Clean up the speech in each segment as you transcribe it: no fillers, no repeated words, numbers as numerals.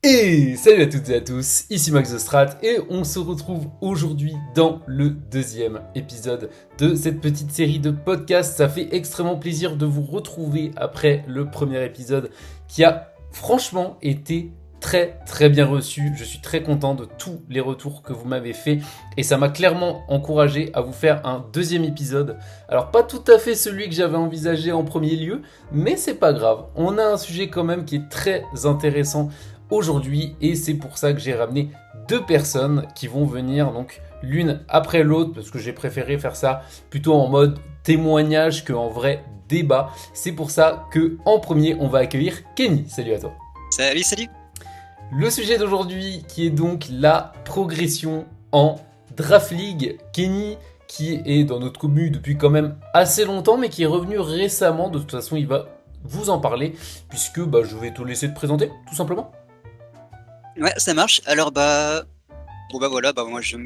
Et salut à toutes et à tous, ici Max The Strat et on se retrouve aujourd'hui dans le deuxième épisode de cette petite série de podcasts. Ça fait extrêmement plaisir de vous retrouver après le premier épisode qui a franchement été très bien reçu. Je suis très content de tous les retours que vous m'avez fait et ça m'a clairement encouragé à vous faire un deuxième épisode. Alors pas tout à fait celui que j'avais envisagé en premier lieu, mais c'est pas grave. On a un sujet quand même qui est très intéressant aujourd'hui et c'est pour ça que j'ai ramené deux personnes qui vont venir donc l'une après l'autre parce que j'ai préféré faire ça plutôt en mode témoignage qu'en vrai débat. C'est pour ça que en premier on va accueillir Kenny. Salut à toi. Salut. Le sujet d'aujourd'hui qui est donc la progression en Draft League. Kenny qui est dans notre commu depuis quand même assez longtemps mais qui est revenu récemment. De toute façon il va vous en parler puisque je vais te laisser te présenter tout simplement. Ouais, ça marche. Alors voilà, moi je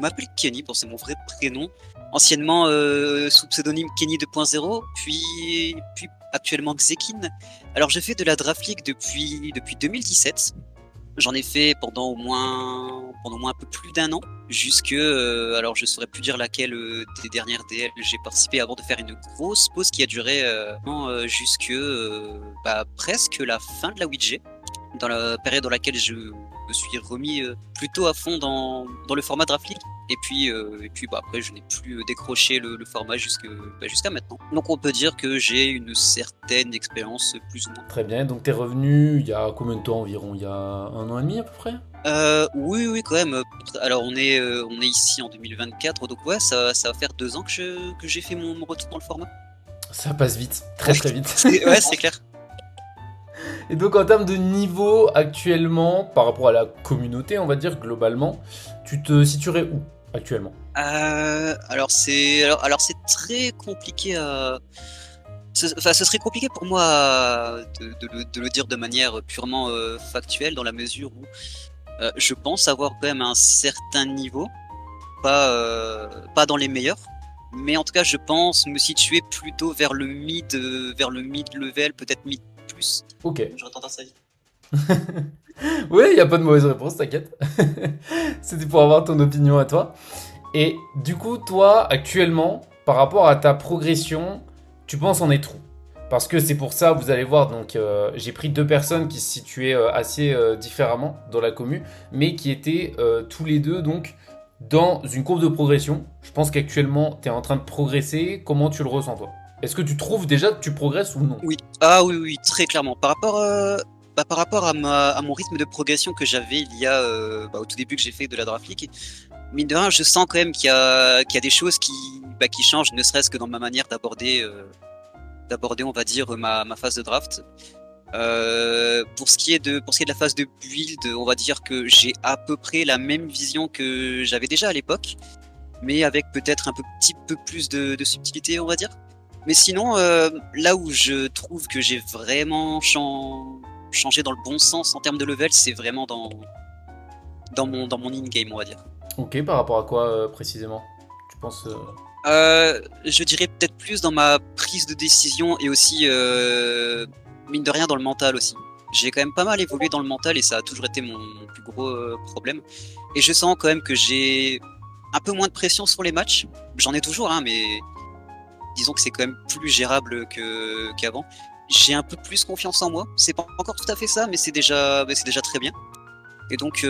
m'appelle Kenny, bon, c'est mon vrai prénom. Anciennement sous pseudonyme Kenny 2.0, puis actuellement Xekin. Alors je fais de la Draft League depuis 2017. J'en ai fait pendant au moins un peu plus d'un an, jusque alors je saurais plus dire laquelle des dernières DL j'ai participé avant de faire une grosse pause qui a duré jusque presque la fin de la 8G. Dans la période dans laquelle je me suis remis plutôt à fond dans le format Draft League. Et puis après, je n'ai plus décroché le format jusqu'à maintenant. Donc on peut dire que j'ai une certaine expérience, plus ou moins. Très bien, donc t'es revenu il y a combien de temps environ? Il y a 1 an et demi à peu près? Oui, quand même. Alors on est ici en 2024, donc ouais, ça va faire 2 ans que j'ai fait mon retour dans le format. Ça passe vite, très vite. Ouais, c'est clair. Et donc en termes de niveau actuellement, par rapport à la communauté, on va dire globalement, tu te situerais où actuellement? Alors c'est très compliqué à... ce serait compliqué pour moi de le dire de manière purement factuelle, dans la mesure où je pense avoir quand même un certain niveau, pas dans les meilleurs, mais en tout cas je pense me situer plutôt vers le mid level, peut-être mid plus. Ok. J'aurais tendance à dire. Oui, il n'y a pas de mauvaise réponse, t'inquiète. C'était pour avoir ton opinion à toi. Et du coup, toi, actuellement, par rapport à ta progression, tu penses en être où? Parce que c'est pour ça, vous allez voir, donc j'ai pris deux personnes qui se situaient assez différemment dans la commu, mais qui étaient tous les deux donc dans une courbe de progression. Je pense qu'actuellement, tu es en train de progresser. Comment tu le ressens, toi? Est-ce que tu trouves déjà que tu progresses ou non? Oui, oui, très clairement. Par rapport à mon rythme de progression que j'avais il y a au tout début que j'ai fait de la Draft League, mine de rien, je sens quand même qu'il y a des choses qui changent, ne serait-ce que dans ma manière d'aborder, on va dire, ma phase de draft. Pour ce qui est de la phase de build, on va dire que j'ai à peu près la même vision que j'avais déjà à l'époque, mais avec peut-être un petit peu plus de subtilité, on va dire. Mais sinon, là où je trouve que j'ai vraiment changé dans le bon sens en termes de level, c'est vraiment dans mon in-game, on va dire. Ok, par rapport à quoi précisément? Tu penses Je dirais peut-être plus dans ma prise de décision et aussi, mine de rien, dans le mental aussi. J'ai quand même pas mal évolué dans le mental et ça a toujours été mon plus gros problème. Et je sens quand même que j'ai un peu moins de pression sur les matchs. J'en ai toujours, hein, mais disons que c'est quand même plus gérable qu'avant. J'ai un peu plus confiance en moi. C'est pas encore tout à fait ça, mais c'est déjà très bien. Et donc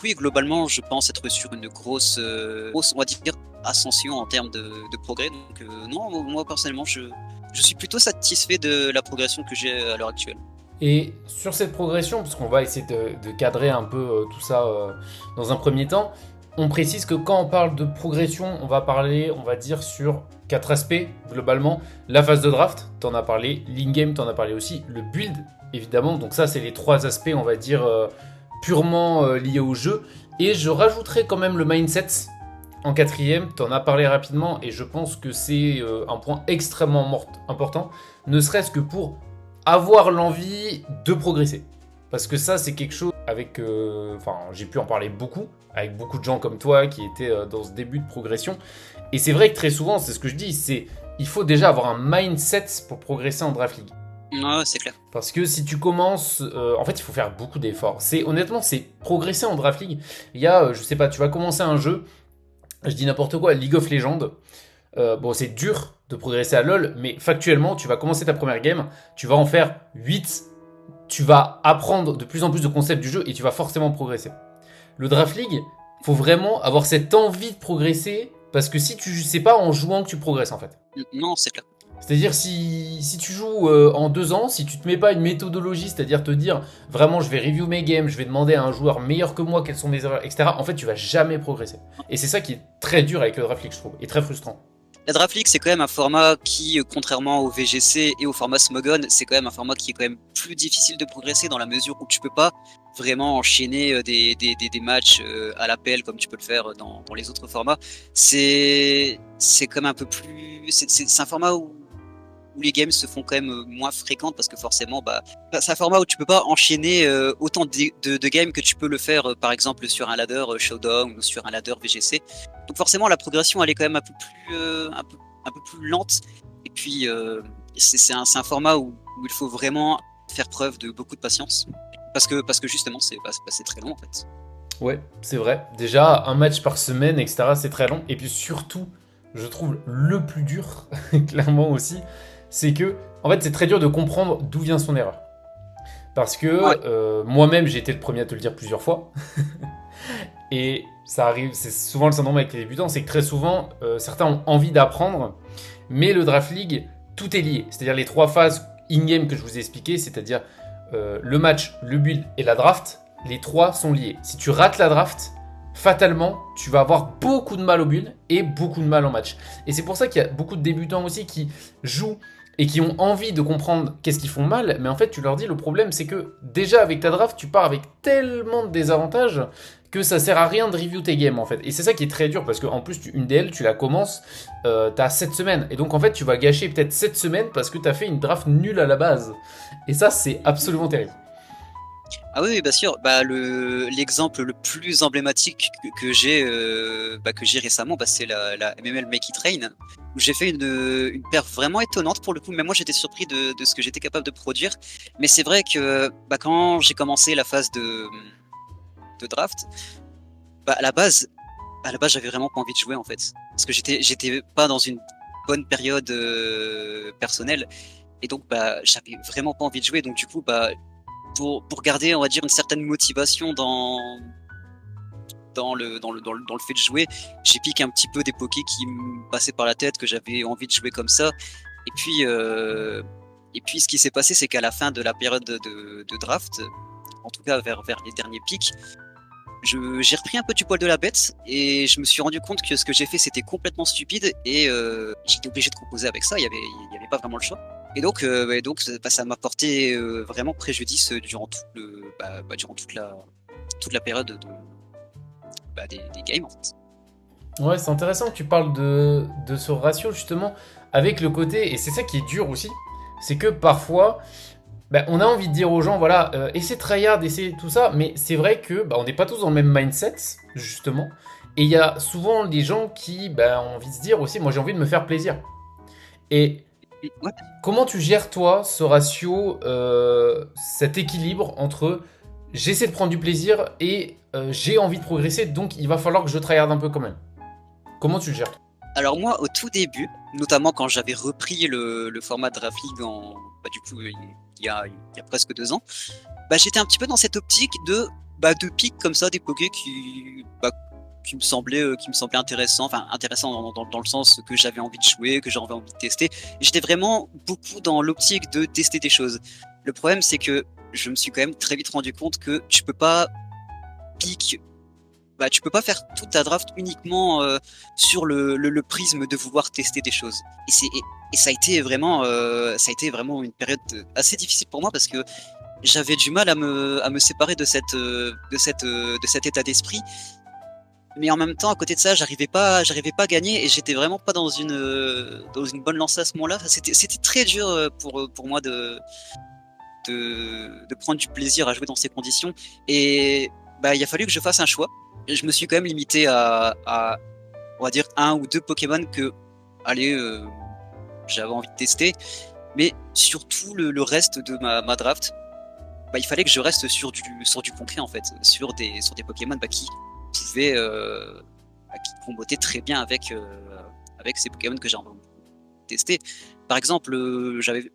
oui, globalement, je pense être sur une grosse, on va dire, ascension en termes de progrès. Donc non, moi personnellement, je suis plutôt satisfait de la progression que j'ai à l'heure actuelle. Et sur cette progression, parce qu'on va essayer de cadrer un peu tout ça dans un premier temps, on précise que quand on parle de progression, on va parler, on va dire, sur 4 aspects globalement. La phase de draft, t'en as parlé, l'in-game, t'en as parlé aussi, le build, évidemment. Donc ça, c'est les 3 aspects, on va dire, purement liés au jeu. Et je rajouterai quand même le mindset en 4ème, t'en as parlé rapidement, et je pense que c'est un point extrêmement important, ne serait-ce que pour avoir l'envie de progresser. Parce que ça, c'est quelque chose avec... j'ai pu en parler beaucoup, avec beaucoup de gens comme toi qui étaient dans ce début de progression. Et c'est vrai que très souvent, c'est ce que je dis, il faut déjà avoir un mindset pour progresser en Draft League. Ouais, c'est clair. Parce que si tu commences, en fait, il faut faire beaucoup d'efforts. Honnêtement, c'est progresser en Draft League. Il y a, je sais pas, tu vas commencer un jeu, je dis n'importe quoi, League of Legends. Bon, c'est dur de progresser à LoL, mais factuellement, tu vas commencer ta première game, tu vas en faire 8, tu vas apprendre de plus en plus de concepts du jeu et tu vas forcément progresser. Le Draft League, faut vraiment avoir cette envie de progresser, parce que si tu sais pas en jouant que tu progresses en fait. Non, c'est clair. C'est-à-dire si tu joues en 2 ans, si tu te mets pas une méthodologie, c'est-à-dire te dire vraiment je vais review mes games, je vais demander à un joueur meilleur que moi quelles sont mes erreurs, etc. En fait tu vas jamais progresser. Et c'est ça qui est très dur avec le Draft League je trouve, et très frustrant. La Draft League, c'est quand même un format qui, contrairement au VGC et au format Smogon, c'est quand même un format qui est quand même plus difficile de progresser dans la mesure où tu peux pas vraiment enchaîner des matchs à l'appel comme tu peux le faire dans les autres formats. C'est comme un peu plus... C'est un format où les games se font quand même moins fréquentes parce que forcément, c'est un format où tu peux pas enchaîner autant de games que tu peux le faire par exemple sur un ladder Showdown ou sur un ladder VGC. Donc forcément, la progression elle est quand même un peu plus lente. Et puis c'est un format où il faut vraiment faire preuve de beaucoup de patience parce que justement c'est très long en fait. Ouais, c'est vrai. Déjà, un match par semaine, etc., c'est très long. Et puis surtout, je trouve le plus dur, clairement aussi, c'est que, en fait, c'est très dur de comprendre d'où vient son erreur. Parce que Ouais. moi-même, j'ai été le premier à te le dire plusieurs fois. Et ça arrive, c'est souvent le syndrome avec les débutants, c'est que très souvent, certains ont envie d'apprendre, mais le Draft League, tout est lié. C'est-à-dire les 3 phases in-game que je vous ai expliquées, c'est-à-dire le match, le build et la draft, les 3 sont liés. Si tu rates la draft, fatalement, tu vas avoir beaucoup de mal au build et beaucoup de mal en match. Et c'est pour ça qu'il y a beaucoup de débutants aussi qui jouent et qui ont envie de comprendre qu'est-ce qu'ils font mal, mais en fait, tu leur dis le problème, c'est que déjà avec ta draft, tu pars avec tellement de désavantages que ça sert à rien de review tes games en fait. Et c'est ça qui est très dur parce qu'en plus, une DL, tu la commences, t'as 7 semaines. Et donc en fait, tu vas gâcher peut-être 7 semaines parce que t'as fait une draft nulle à la base. Et ça, c'est absolument terrible. Ah oui, bien sûr. L'exemple le plus emblématique que j'ai récemment, c'est la MML Make It Rain, où j'ai fait une perf vraiment étonnante pour le coup. Même moi, j'étais surpris de ce que j'étais capable de produire. Mais c'est vrai que quand j'ai commencé la phase de draft, à à la base, j'avais vraiment pas envie de jouer en fait, parce que j'étais pas dans une bonne période personnelle, et donc j'avais vraiment pas envie de jouer. Donc du coup, pour garder, on va dire, une certaine motivation dans le fait de jouer, j'ai piqué un petit peu des pokés qui me passaient par la tête, que j'avais envie de jouer comme ça. Et puis ce qui s'est passé, c'est qu'à la fin de la période de draft, en tout cas vers les derniers pics, j'ai repris un peu du poil de la bête et je me suis rendu compte que ce que j'ai fait c'était complètement stupide et j'étais obligé de composer avec ça, il y avait pas vraiment le choix. Et donc, ça m'a porté vraiment préjudice durant durant toute la période des games en fait. Ouais, c'est intéressant que tu parles de ce ratio justement avec le côté, et c'est ça qui est dur aussi, c'est que parfois, on a envie de dire aux gens, voilà, essaie de tryhard, essaie tout ça, mais c'est vrai que on n'est pas tous dans le même mindset, justement, et il y a souvent des gens qui ont envie de se dire aussi, moi j'ai envie de me faire plaisir. Et Ouais. comment tu gères toi ce ratio, cet équilibre entre j'essaie de prendre du plaisir et j'ai envie de progresser, donc il va falloir que je tryhard un peu quand même. Comment tu le gères? Alors moi, au tout début, notamment quand j'avais repris le format Draft League du coup, il y a presque 2 ans, j'étais un petit peu dans cette optique de pick comme ça, des pokés qui me semblaient intéressants, enfin intéressants dans le sens que j'avais envie de jouer, que j'avais envie de tester. J'étais vraiment beaucoup dans l'optique de tester des choses. Le problème, c'est que je me suis quand même très vite rendu compte que pick tu peux pas faire toute ta draft uniquement sur le prisme de vouloir tester des choses. Et ça a été vraiment une période assez difficile pour moi parce que j'avais du mal à me séparer de cet état d'esprit. Mais en même temps, à côté de ça, j'arrivais pas à gagner et j'étais vraiment pas dans une bonne lancée à ce moment-là. Enfin, c'était très dur pour moi de prendre du plaisir à jouer dans ces conditions. Et il a fallu que je fasse un choix. Et je me suis quand même limité à on va dire 1 ou 2 Pokémon que, allez, j'avais envie de tester. Mais surtout le reste de ma draft, bah, il fallait que je reste sur du concret en fait, sur des Pokémon qui pouvaient qui combattaient très bien avec ces Pokémon que j'ai envie de tester. Par exemple, j'avais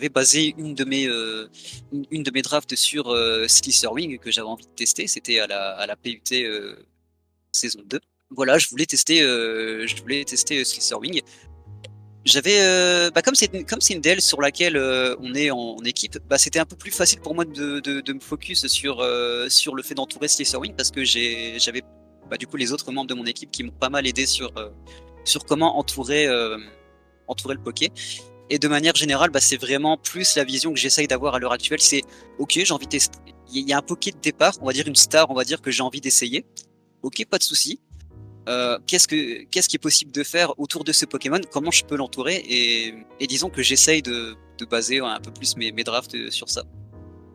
basé une de mes drafts sur Slicerwing que j'avais envie de tester. C'était à la PUT saison 2. Voilà, je voulais tester Slicerwing. J'avais comme c'est une DL sur laquelle on est en équipe, c'était un peu plus facile pour moi de me focus sur le fait d'entourer Slicerwing parce que j'avais du coup les autres membres de mon équipe qui m'ont pas mal aidé sur comment entourer le Poké. Et de manière générale, c'est vraiment plus la vision que j'essaye d'avoir à l'heure actuelle. C'est ok, j'ai envie de tester. Il y a un Poké de départ, on va dire une star, on va dire que j'ai envie d'essayer. Ok, pas de souci. Qu'est-ce qui est possible de faire autour de ce Pokémon? Comment je peux l'entourer? Et disons que j'essaye de baser un peu plus mes drafts sur ça.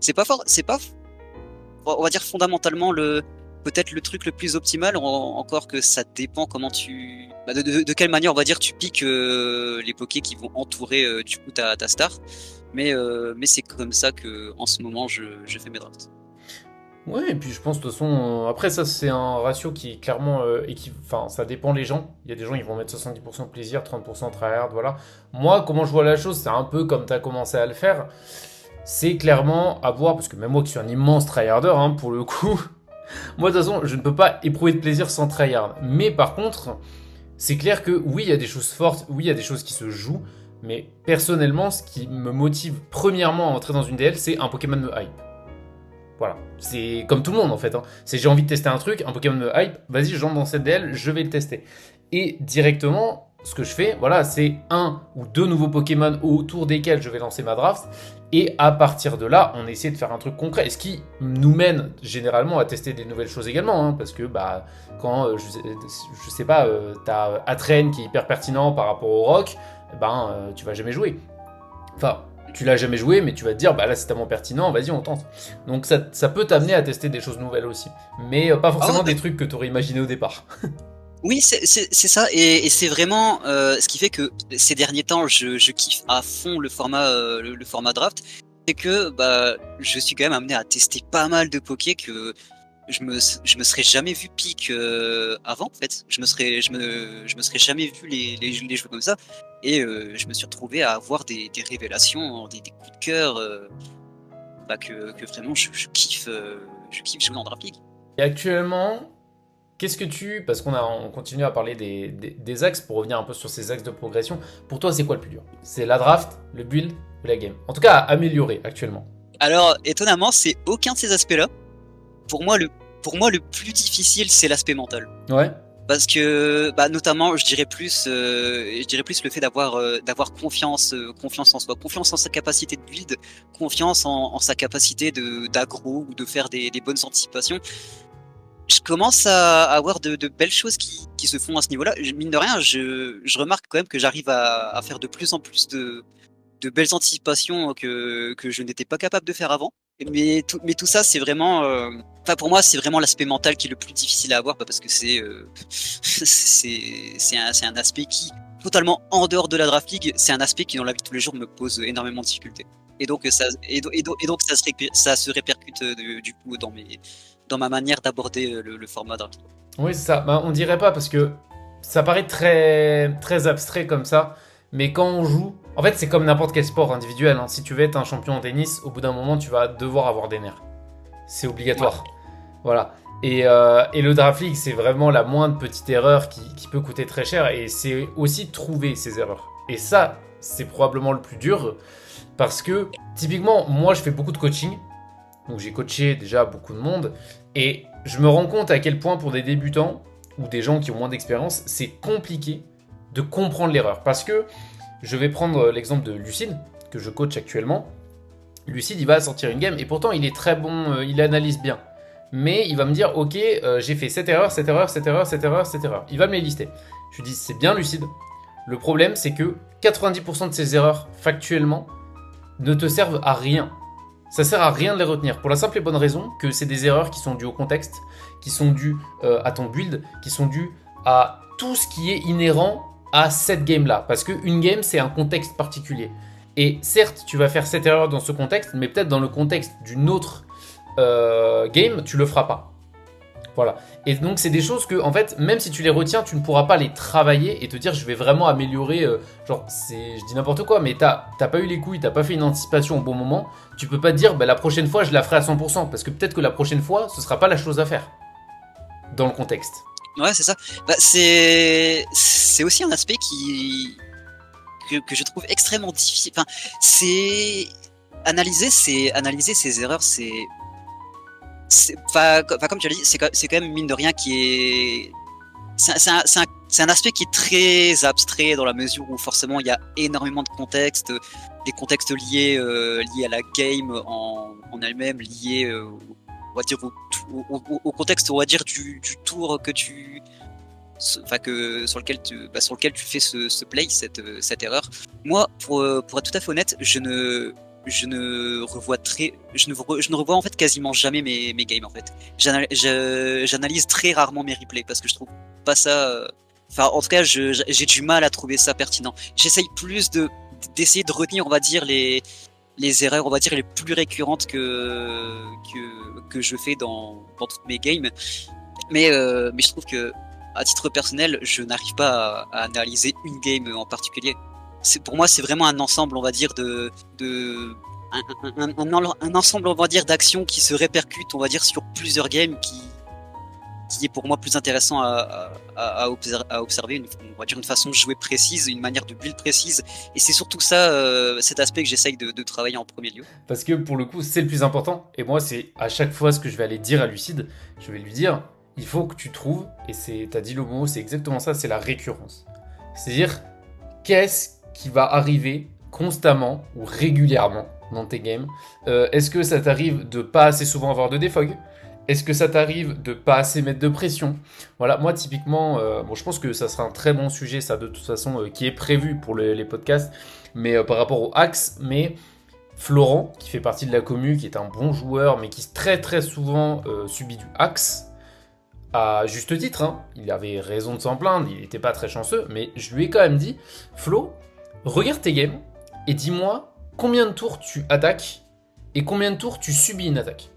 C'est pas, on va dire fondamentalement peut-être le truc le plus optimal, encore que ça dépend comment de quelle manière on va dire tu piques les pokés qui vont entourer du coup ta star. Mais c'est comme ça que en ce moment je fais mes drafts. Ouais, et puis je pense de toute façon, après ça c'est un ratio qui est clairement enfin ça dépend les gens. Il y a des gens ils vont mettre 70% plaisir, 30% tryhard, voilà. Moi, comment je vois la chose, c'est un peu comme tu as commencé à le faire. C'est clairement à voir, parce que même moi qui suis un immense tryharder, pour le coup, moi de toute façon je ne peux pas éprouver de plaisir sans tryhard. Mais par contre, c'est clair que oui, il y a des choses fortes, oui, il y a des choses qui se jouent, mais personnellement, ce qui me motive premièrement à entrer dans une DL, c'est un Pokémon me hype. Voilà, c'est comme tout le monde en fait. C'est j'ai envie de tester un truc, un Pokémon me hype, vas-y, j'entre dans cette DL, je vais le tester. Et directement, ce que je fais, voilà, c'est un ou deux nouveaux Pokémon autour desquels je vais lancer ma draft. Et à partir de là, on essaie de faire un truc concret. Ce qui nous mène généralement à tester des nouvelles choses également. Parce que quand, je sais pas, t'as Atren qui est hyper pertinent par rapport au Rock, tu vas jamais jouer. Enfin, tu l'as jamais joué, mais tu vas te dire, là c'est tellement pertinent, vas-y, on tente. Donc ça peut t'amener à tester des choses nouvelles aussi. Mais pas forcément des trucs que tu aurais imaginé au départ. Oui, c'est ça, et c'est vraiment ce qui fait que ces derniers temps, je kiffe à fond le format draft, c'est que je suis quand même amené à tester pas mal de pokés que je me serais jamais vu pick avant en fait. Je me serais jamais vu les jouer comme ça, et je me suis retrouvé à avoir des révélations, des coups de cœur que vraiment je kiffe jouer en draft league. Et actuellement, qu'est-ce que parce on continue à parler des axes, pour revenir un peu sur ces axes de progression, pour toi c'est quoi le plus dur? C'est la draft, le build ou la game? En tout cas, à améliorer actuellement. Alors, étonnamment, c'est aucun de ces aspects-là. Pour moi, le plus difficile, c'est l'aspect mental. Ouais. Parce que, notamment, je dirais plus le fait d'avoir confiance en soi, confiance en sa capacité de build, confiance en sa capacité d'aggro ou de faire des bonnes anticipations. Je commence à avoir de belles choses qui se font à ce niveau-là. Mine de rien, je remarque quand même que j'arrive à faire de plus en plus de belles anticipations que je n'étais pas capable de faire avant. Mais tout ça, c'est vraiment... pour moi, c'est vraiment l'aspect mental qui est le plus difficile à avoir, parce que c'est un aspect qui, totalement en dehors de la draft league, c'est un aspect qui, dans la vie de tous les jours, me pose énormément de difficultés. Et donc, ça se répercute du coup dans ma manière d'aborder le format draft. Oui, c'est ça. On dirait pas, parce que ça paraît très, très abstrait comme ça, mais quand on joue, en fait, c'est comme n'importe quel sport individuel. Si tu veux être un champion en tennis, au bout d'un moment, tu vas devoir avoir des nerfs. C'est obligatoire. Ouais. Voilà. Et le draft league, c'est vraiment la moindre petite erreur qui peut coûter très cher. Et c'est aussi trouver ces erreurs. Et ça, c'est probablement le plus dur. Parce que, typiquement, moi, je fais beaucoup de coaching. Donc, j'ai coaché déjà beaucoup de monde. Et je me rends compte à quel point, pour des débutants ou des gens qui ont moins d'expérience, c'est compliqué de comprendre l'erreur. Parce que, je vais prendre l'exemple de Lucide, que je coach actuellement. Lucide, il va sortir une game, et pourtant, il est très bon, il analyse bien. Mais il va me dire, ok, j'ai fait cette erreur, cette erreur, cette erreur, cette erreur, cette erreur. Il va me les lister. Je lui dis, c'est bien Lucide. Le problème, c'est que 90% de ces erreurs, factuellement, ne te servent à rien. Ça sert à rien de les retenir, pour la simple et bonne raison que c'est des erreurs qui sont dues au contexte, qui sont dues à ton build, qui sont dues à tout ce qui est inhérent à cette game-là. Parce qu'une game, c'est un contexte particulier. Et certes, tu vas faire cette erreur dans ce contexte, mais peut-être dans le contexte d'une autre game, tu le feras pas. Voilà. Et donc, c'est des choses que, en fait, même si tu les retiens, tu ne pourras pas les travailler et te dire, je vais vraiment améliorer. Je dis n'importe quoi, mais t'as pas eu les couilles, t'as pas fait une anticipation au bon moment. Tu peux pas te dire, bah, la prochaine fois, je la ferai à 100%. Parce que peut-être que la prochaine fois, ce sera pas la chose à faire. Dans le contexte. Ouais, c'est ça. Bah, c'est aussi un aspect que je trouve extrêmement difficile. Enfin, c'est analyser ses erreurs, enfin, comme tu l'as dit, c'est quand même mine de rien c'est un aspect qui est très abstrait dans la mesure où forcément il y a énormément de contextes, des contextes liés à la game en elle-même, liés on va dire au contexte, on va dire du tour que tu sur lequel tu fais ce play, cette erreur. Moi, pour être tout à fait honnête, je ne revois en fait quasiment jamais mes games en fait. J'analyse très rarement mes replays parce que je trouve pas ça. Enfin, en tout cas, j'ai du mal à trouver ça pertinent. J'essaye plus d'essayer de retenir, on va dire, les erreurs, on va dire, les plus récurrentes que je fais dans toutes mes games. Mais je trouve que, à titre personnel, je n'arrive pas à analyser une game en particulier. Pour moi, c'est vraiment un ensemble, on va dire, un ensemble, on va dire, d'actions qui se répercutent, on va dire, sur plusieurs games qui est pour moi plus intéressant à observer, on va dire une façon de jouer précise, une manière de build précise. Et c'est surtout ça, cet aspect que j'essaye de travailler en premier lieu. Parce que pour le coup, c'est le plus important. Et moi, c'est à chaque fois ce que je vais aller dire à Lucide. Je vais lui dire, il faut que tu trouves, et t'as dit le mot, c'est exactement ça, c'est la récurrence. C'est-à-dire, qu'est-ce qui va arriver constamment ou régulièrement dans tes games? Est-ce que ça t'arrive de pas assez souvent avoir de defog? Est-ce que ça t'arrive de pas assez mettre de pression? Voilà, moi typiquement, je pense que ça sera un très bon sujet, ça de toute façon, qui est prévu pour les podcasts, mais par rapport au axe, mais Florent, qui fait partie de la commu, qui est un bon joueur, mais qui très très souvent subit du axe, à juste titre, hein, il avait raison de s'en plaindre, il n'était pas très chanceux, mais je lui ai quand même dit, Flo, regarde tes games et dis-moi combien de tours tu attaques et combien de tours tu subis une attaque.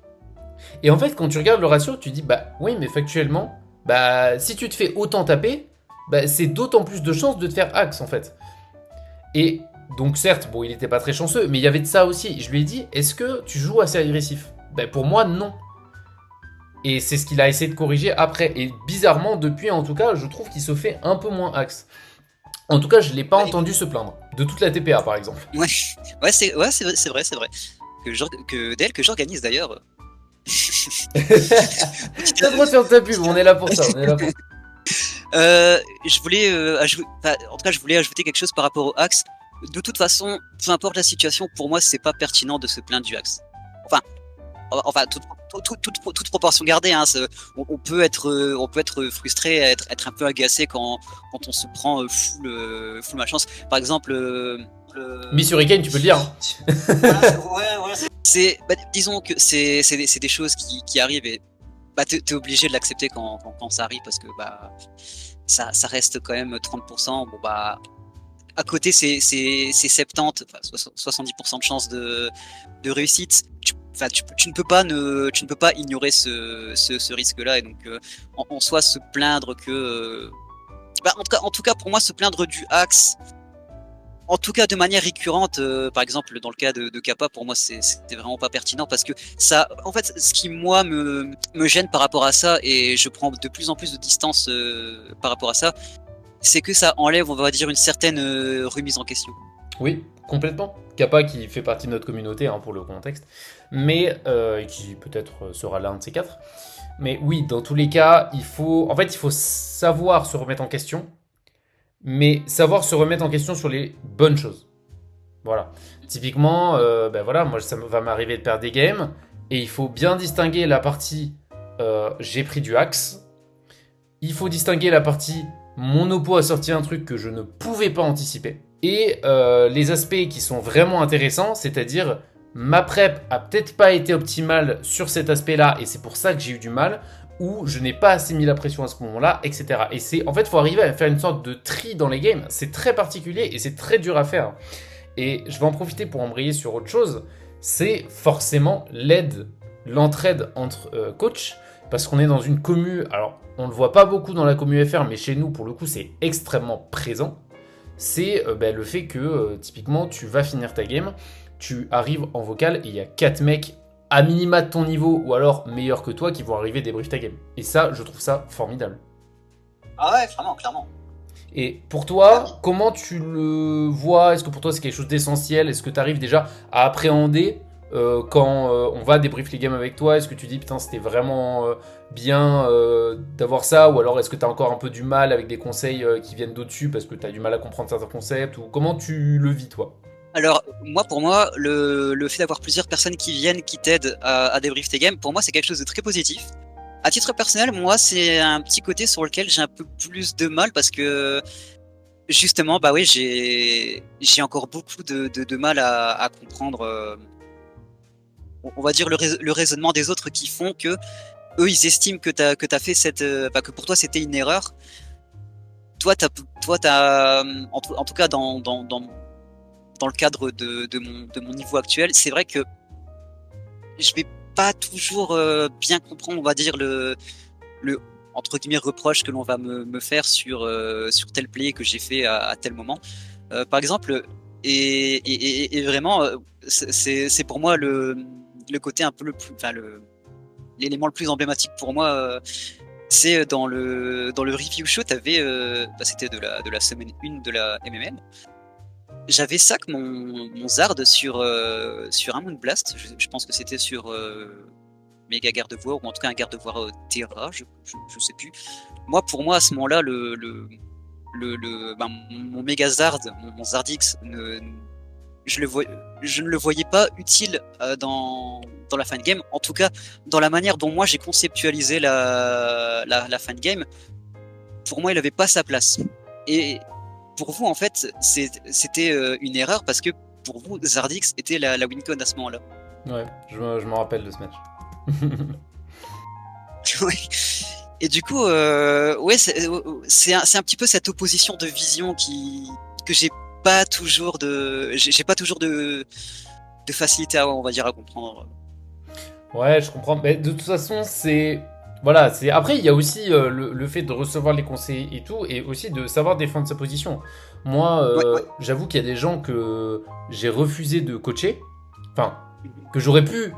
Et en fait, quand tu regardes le ratio, tu dis, bah oui, mais factuellement, bah si tu te fais autant taper, bah c'est d'autant plus de chances de te faire axe en fait. Et donc certes, bon, il n'était pas très chanceux, mais il y avait de ça aussi. Je lui ai dit, est-ce que tu joues assez agressif? Bah pour moi, non. Et c'est ce qu'il a essayé de corriger après. Et bizarrement, depuis en tout cas, je trouve qu'il se fait un peu moins axe. En tout cas, je ne l'ai pas entendu se plaindre. De toute la TPA, par exemple. Ouais, c'est vrai. Que j'organise d'ailleurs. T'as le droit de faire ta pub, on est là pour ça. Je voulais ajouter quelque chose par rapport au axe. De toute façon, peu importe la situation, pour moi, c'est pas pertinent de se plaindre du axe. Enfin, toute proportion gardée, hein, on peut être frustré, être un peu agacé quand on se prend full malchance. Par exemple, Miss Hurricane, tu peux le dire. Hein. Disons que c'est des choses qui arrivent et t'es obligé de l'accepter quand ça arrive parce que ça reste quand même 30%. Bon à côté c'est 70, 70% de chances de réussite. Tu ne peux pas ignorer ce risque-là et donc en soi se plaindre que en tout cas pour moi se plaindre du axe, en tout cas de manière récurrente, par exemple dans le cas de Kappa, pour moi c'était vraiment pas pertinent parce que ça, en fait, ce qui moi me gêne par rapport à ça, et je prends de plus en plus de distance par rapport à ça, c'est que ça enlève, on va dire, une certaine remise en question. Oui, complètement. Kappa qui fait partie de notre communauté, hein, pour le contexte, mais qui peut-être sera l'un de ces quatre. Mais oui, dans tous les cas, il faut savoir se remettre en question, mais savoir se remettre en question sur les bonnes choses. Voilà. Typiquement, moi ça va m'arriver de perdre des games, et il faut bien distinguer la partie j'ai pris du axe, il faut distinguer la partie mon oppo a sorti un truc que je ne pouvais pas anticiper, et les aspects qui sont vraiment intéressants, c'est-à-dire ma prep a peut-être pas été optimale sur cet aspect-là, et c'est pour ça que j'ai eu du mal, où je n'ai pas assez mis la pression à ce moment-là, etc. Et c'est, en fait, il faut arriver à faire une sorte de tri dans les games. C'est très particulier et c'est très dur à faire. Et je vais en profiter pour embrayer sur autre chose. C'est forcément l'entraide entre coachs, parce qu'on est dans une commu. Alors, on ne le voit pas beaucoup dans la commu FR, mais chez nous, pour le coup, c'est extrêmement présent. C'est le fait que, typiquement, tu vas finir ta game, tu arrives en vocal et il y a 4 mecs à minima de ton niveau, ou alors meilleurs que toi, qui vont arriver débrief ta game. Et ça, je trouve ça formidable. Ah ouais, vraiment, clairement. Et pour toi, comment tu le vois? Est-ce que pour toi c'est quelque chose d'essentiel? Est-ce que tu arrives déjà à appréhender quand on va débrief les games avec toi? Est-ce que tu dis putain c'était vraiment bien d'avoir ça? Ou alors est-ce que tu as encore un peu du mal avec des conseils qui viennent d'au-dessus parce que tu as du mal à comprendre certains concepts? Ou comment tu le vis toi? Alors, pour moi, le fait d'avoir plusieurs personnes qui viennent, qui t'aident à débrief tes games, pour moi, c'est quelque chose de très positif. À titre personnel, moi, c'est un petit côté sur lequel j'ai un peu plus de mal parce que, justement, bah oui, j'ai encore beaucoup de mal à comprendre, on va dire, le raisonnement des autres qui font que eux, ils estiment que t'as fait que pour toi, c'était une erreur. Toi, en tout cas, dans le cadre de mon niveau actuel, c'est vrai que je vais pas toujours bien comprendre, on va dire, le entre guillemets reproche que l'on va me faire sur tel play que j'ai fait à tel moment. Par exemple, et vraiment, c'est pour moi le côté un peu le plus, enfin l'élément le plus emblématique pour moi. C'est dans le review show, c'était de la semaine 1 de la MMM. J'avais sac mon Zard sur un Moon Blast. Je pense que c'était sur Méga Gardevoir, ou en tout cas un Gardevoir Terra, je sais plus. Pour moi, à ce moment-là, mon Méga Zard, mon Zardix, je ne le voyais pas utile dans la fin de game. En tout cas, dans la manière dont moi j'ai conceptualisé la fin de game, pour moi, il n'avait pas sa place. Et pour vous, en fait, c'était une erreur parce que pour vous, Zardix était la wincon à ce moment-là. Ouais, je me rappelle de ce match. Ouais. Et du coup, ouais, c'est un petit peu cette opposition de vision que j'ai pas toujours de facilité à, on va dire, à comprendre. Ouais, je comprends. Mais de toute façon, c'est. Voilà, c'est. Après, il y a aussi le fait de recevoir les conseils et tout, et aussi de savoir défendre sa position. Moi, Ouais. j'avoue qu'il y a des gens que j'ai refusé de coacher, enfin, que j'aurais pu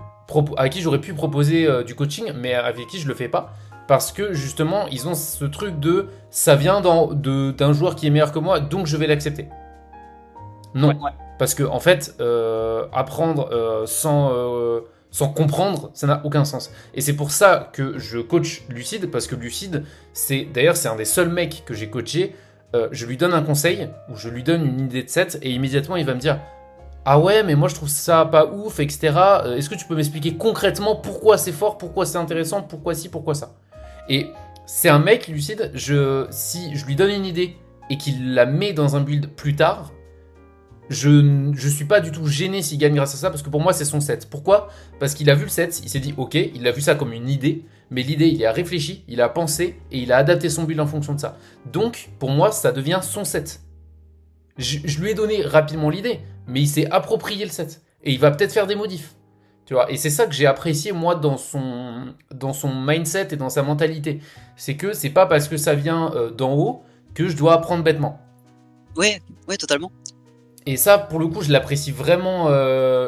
à qui j'aurais pu proposer du coaching, mais avec qui je le fais pas, parce que justement, ils ont ce truc de ça vient d'un joueur qui est meilleur que moi, donc je vais l'accepter. Non, Ouais. parce que en fait, apprendre sans comprendre, ça n'a aucun sens. Et c'est pour ça que je coach Lucide, parce que Lucide, c'est un des seuls mecs que j'ai coaché. Je lui donne un conseil, ou je lui donne une idée de set, et immédiatement il va me dire ah ouais, mais moi je trouve ça pas ouf, etc. Est-ce que tu peux m'expliquer concrètement pourquoi c'est fort, pourquoi c'est intéressant, pourquoi ci, pourquoi ça? Et c'est un mec, Lucide, si je lui donne une idée et qu'il la met dans un build plus tard, je suis pas du tout gêné s'il gagne grâce à ça, parce que pour moi c'est son set. Pourquoi? Parce qu'il a vu le set, il s'est dit ok, il a vu ça comme une idée, mais l'idée il y a réfléchi, il a pensé et il a adapté son build en fonction de ça. Donc pour moi ça devient son set. Je lui ai donné rapidement l'idée, mais il s'est approprié le set et il va peut-être faire des modifs. Tu vois, et c'est ça que j'ai apprécié moi dans son mindset et dans sa mentalité. C'est que c'est pas parce que ça vient d'en haut que je dois apprendre bêtement. Ouais, totalement. Et ça, pour le coup, je l'apprécie vraiment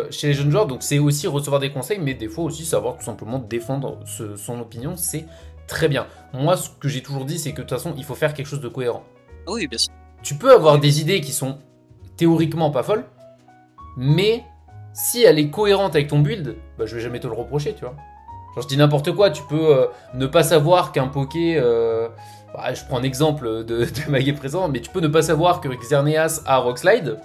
chez les jeunes joueurs. Donc, c'est aussi recevoir des conseils, mais des fois aussi savoir tout simplement défendre son opinion. C'est très bien. Moi, ce que j'ai toujours dit, c'est que de toute façon, il faut faire quelque chose de cohérent. Oui, bien sûr. Tu peux avoir des idées qui sont théoriquement pas folles, mais si elle est cohérente avec ton build, bah, je vais jamais te le reprocher, tu vois. Genre, je dis n'importe quoi. Tu peux ne pas savoir qu'un Poké. Je prends un exemple de ma game présente, mais tu peux ne pas savoir que Xerneas a Rockslide.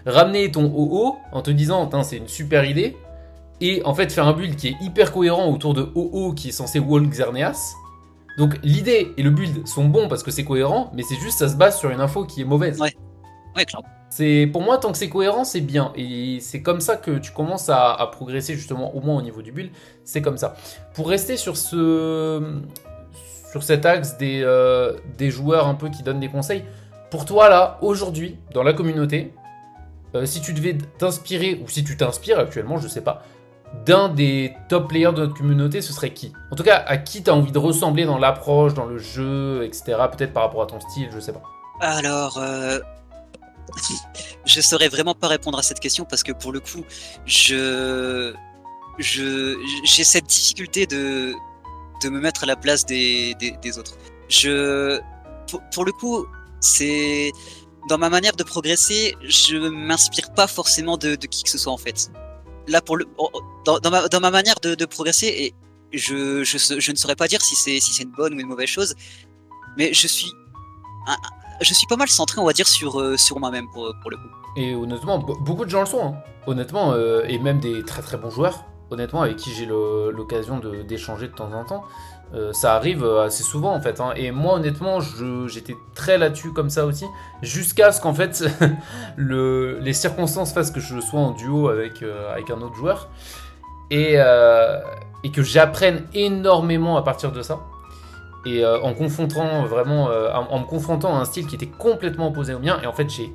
Ramener ton OO en te disant c'est une super idée, et en fait faire un build qui est hyper cohérent autour de OO qui est censé wall Xerneas. Donc l'idée et le build sont bons parce que c'est cohérent, mais c'est juste ça se base sur une info qui est mauvaise. Ouais, clairement. Pour moi, tant que c'est cohérent, c'est bien. Et c'est comme ça que tu commences à progresser, justement, au moins au niveau du build. C'est comme ça. Pour rester sur cet axe des joueurs un peu qui donnent des conseils, pour toi, là, aujourd'hui, dans la communauté, si tu devais t'inspirer, ou si tu t'inspires actuellement, je sais pas, d'un des top players de notre communauté, ce serait qui? En tout cas, à qui tu as envie de ressembler dans l'approche, dans le jeu, etc. Peut-être par rapport à ton style, je sais pas. Alors, je saurais vraiment pas répondre à cette question parce que pour le coup, j'ai cette difficulté de me mettre à la place des autres. Pour le coup, c'est dans ma manière de progresser, je m'inspire pas forcément de qui que ce soit en fait. Là, dans ma manière de progresser, et je ne saurais pas dire si c'est une bonne ou une mauvaise chose, mais je suis pas mal centré, on va dire, sur moi-même pour le coup. Et honnêtement, beaucoup de gens le sont. Hein. Honnêtement, et même des très très bons joueurs, honnêtement, avec qui j'ai l'occasion d'échanger de temps en temps. Ça arrive assez souvent en fait. Hein. Et moi, honnêtement, j'étais très là-dessus comme ça aussi, jusqu'à ce qu'en fait les circonstances fassent que je sois en duo avec un autre joueur et que j'apprenne énormément à partir de ça. Et en confrontant vraiment, en me confrontant à un style qui était complètement opposé au mien, et en fait, j'ai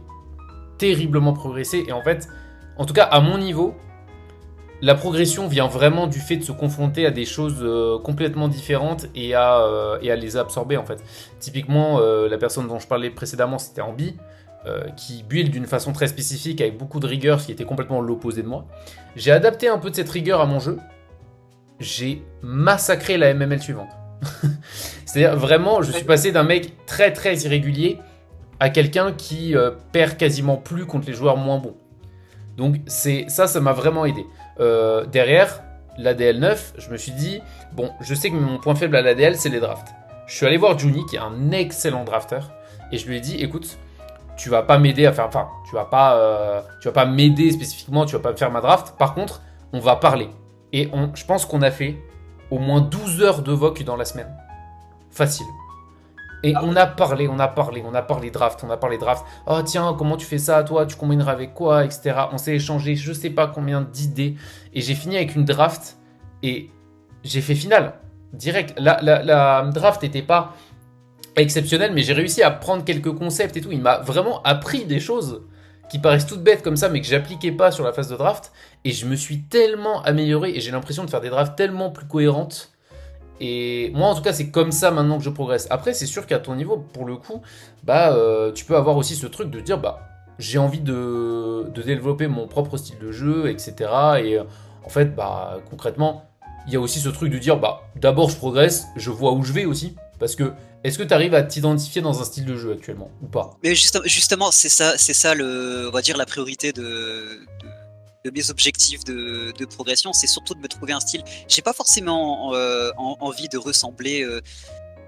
terriblement progressé. Et en fait, en tout cas, à mon niveau, la progression vient vraiment du fait de se confronter à des choses complètement différentes et à les absorber en fait. Typiquement, la personne dont je parlais précédemment, c'était Ambi, qui build d'une façon très spécifique avec beaucoup de rigueur, ce qui était complètement l'opposé de moi. J'ai adapté un peu de cette rigueur à mon jeu. J'ai massacré la MML suivante. C'est-à-dire vraiment, je suis passé d'un mec très très irrégulier à quelqu'un qui perd quasiment plus contre les joueurs moins bons. Donc ça m'a vraiment aidé. Derrière, l'ADL 9, je me suis dit, bon, je sais que mon point faible à l'ADL, c'est les drafts. Je suis allé voir Juni, qui est un excellent drafter, et je lui ai dit, écoute, tu vas pas m'aider à faire, enfin, tu vas pas m'aider spécifiquement, tu vas pas me faire ma draft. Par contre, on va parler. Et je pense qu'on a fait au moins 12 heures de VOC dans la semaine. Facile. Et on a parlé draft. Oh tiens, comment tu fais ça, toi, tu combineras avec quoi, etc. On s'est échangé je sais pas combien d'idées. Et j'ai fini avec une draft. Et j'ai fait finale. Direct. La draft n'était pas exceptionnelle, mais j'ai réussi à prendre quelques concepts et tout. Il m'a vraiment appris des choses qui paraissent toutes bêtes comme ça, mais que j'appliquais pas sur la phase de draft. Et je me suis tellement amélioré. Et j'ai l'impression de faire des drafts tellement plus cohérentes. Et moi, en tout cas, c'est comme ça maintenant que je progresse. Après, c'est sûr qu'à ton niveau, pour le coup, tu peux avoir aussi ce truc de dire, j'ai envie de développer mon propre style de jeu, etc. Et en fait, concrètement, il y a aussi ce truc de dire, d'abord, je progresse, je vois où je vais aussi. Parce que, est-ce que tu arrives à t'identifier dans un style de jeu actuellement, ou pas? Mais justement, c'est ça on va dire la priorité de mes objectifs de progression, c'est surtout de me trouver un style. J'ai pas forcément envie de ressembler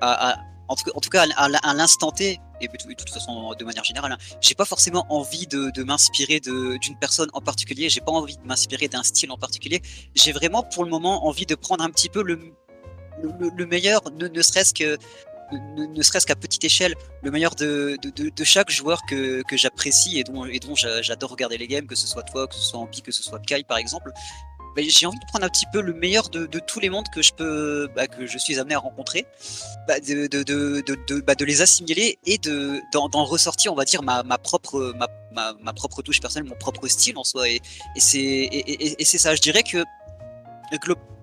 en tout cas à l'instant T, et de toute façon de manière générale, hein, j'ai pas forcément envie de m'inspirer d'une personne en particulier, j'ai pas envie de m'inspirer d'un style en particulier, j'ai vraiment pour le moment envie de prendre un petit peu le meilleur, ne serait-ce qu'à petite échelle, le meilleur de chaque joueur que j'apprécie et dont j'adore regarder les games, que ce soit toi, que ce soit Ampi, que ce soit Kai par exemple. J'ai envie de prendre un petit peu le meilleur de tous les mondes que je suis amené à rencontrer, de les assimiler et d'en ressortir, on va dire, ma propre touche personnelle, mon propre style en soi. Et c'est ça, je dirais que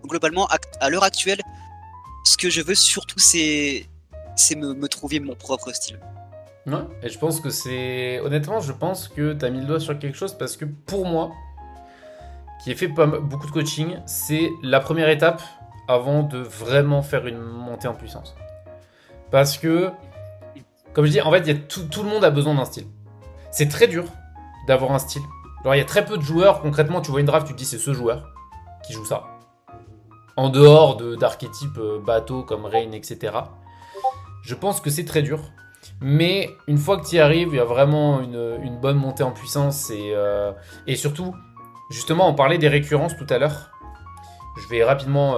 globalement, à l'heure actuelle, ce que je veux surtout, c'est me trouver mon propre style. Ouais, et je pense que honnêtement, je pense que t'as mis le doigt sur quelque chose parce que pour moi, qui ai fait beaucoup de coaching, c'est la première étape avant de vraiment faire une montée en puissance. Parce que, comme je dis, en fait, tout le monde a besoin d'un style. C'est très dur d'avoir un style. Alors, il y a très peu de joueurs, concrètement, tu vois une draft, tu te dis c'est ce joueur qui joue ça. En dehors d'archétypes bateaux comme Rain, etc. Je pense que c'est très dur. Mais une fois que tu y arrives, il y a vraiment une bonne montée en puissance. Et surtout, justement, on parlait des récurrences tout à l'heure. Je vais rapidement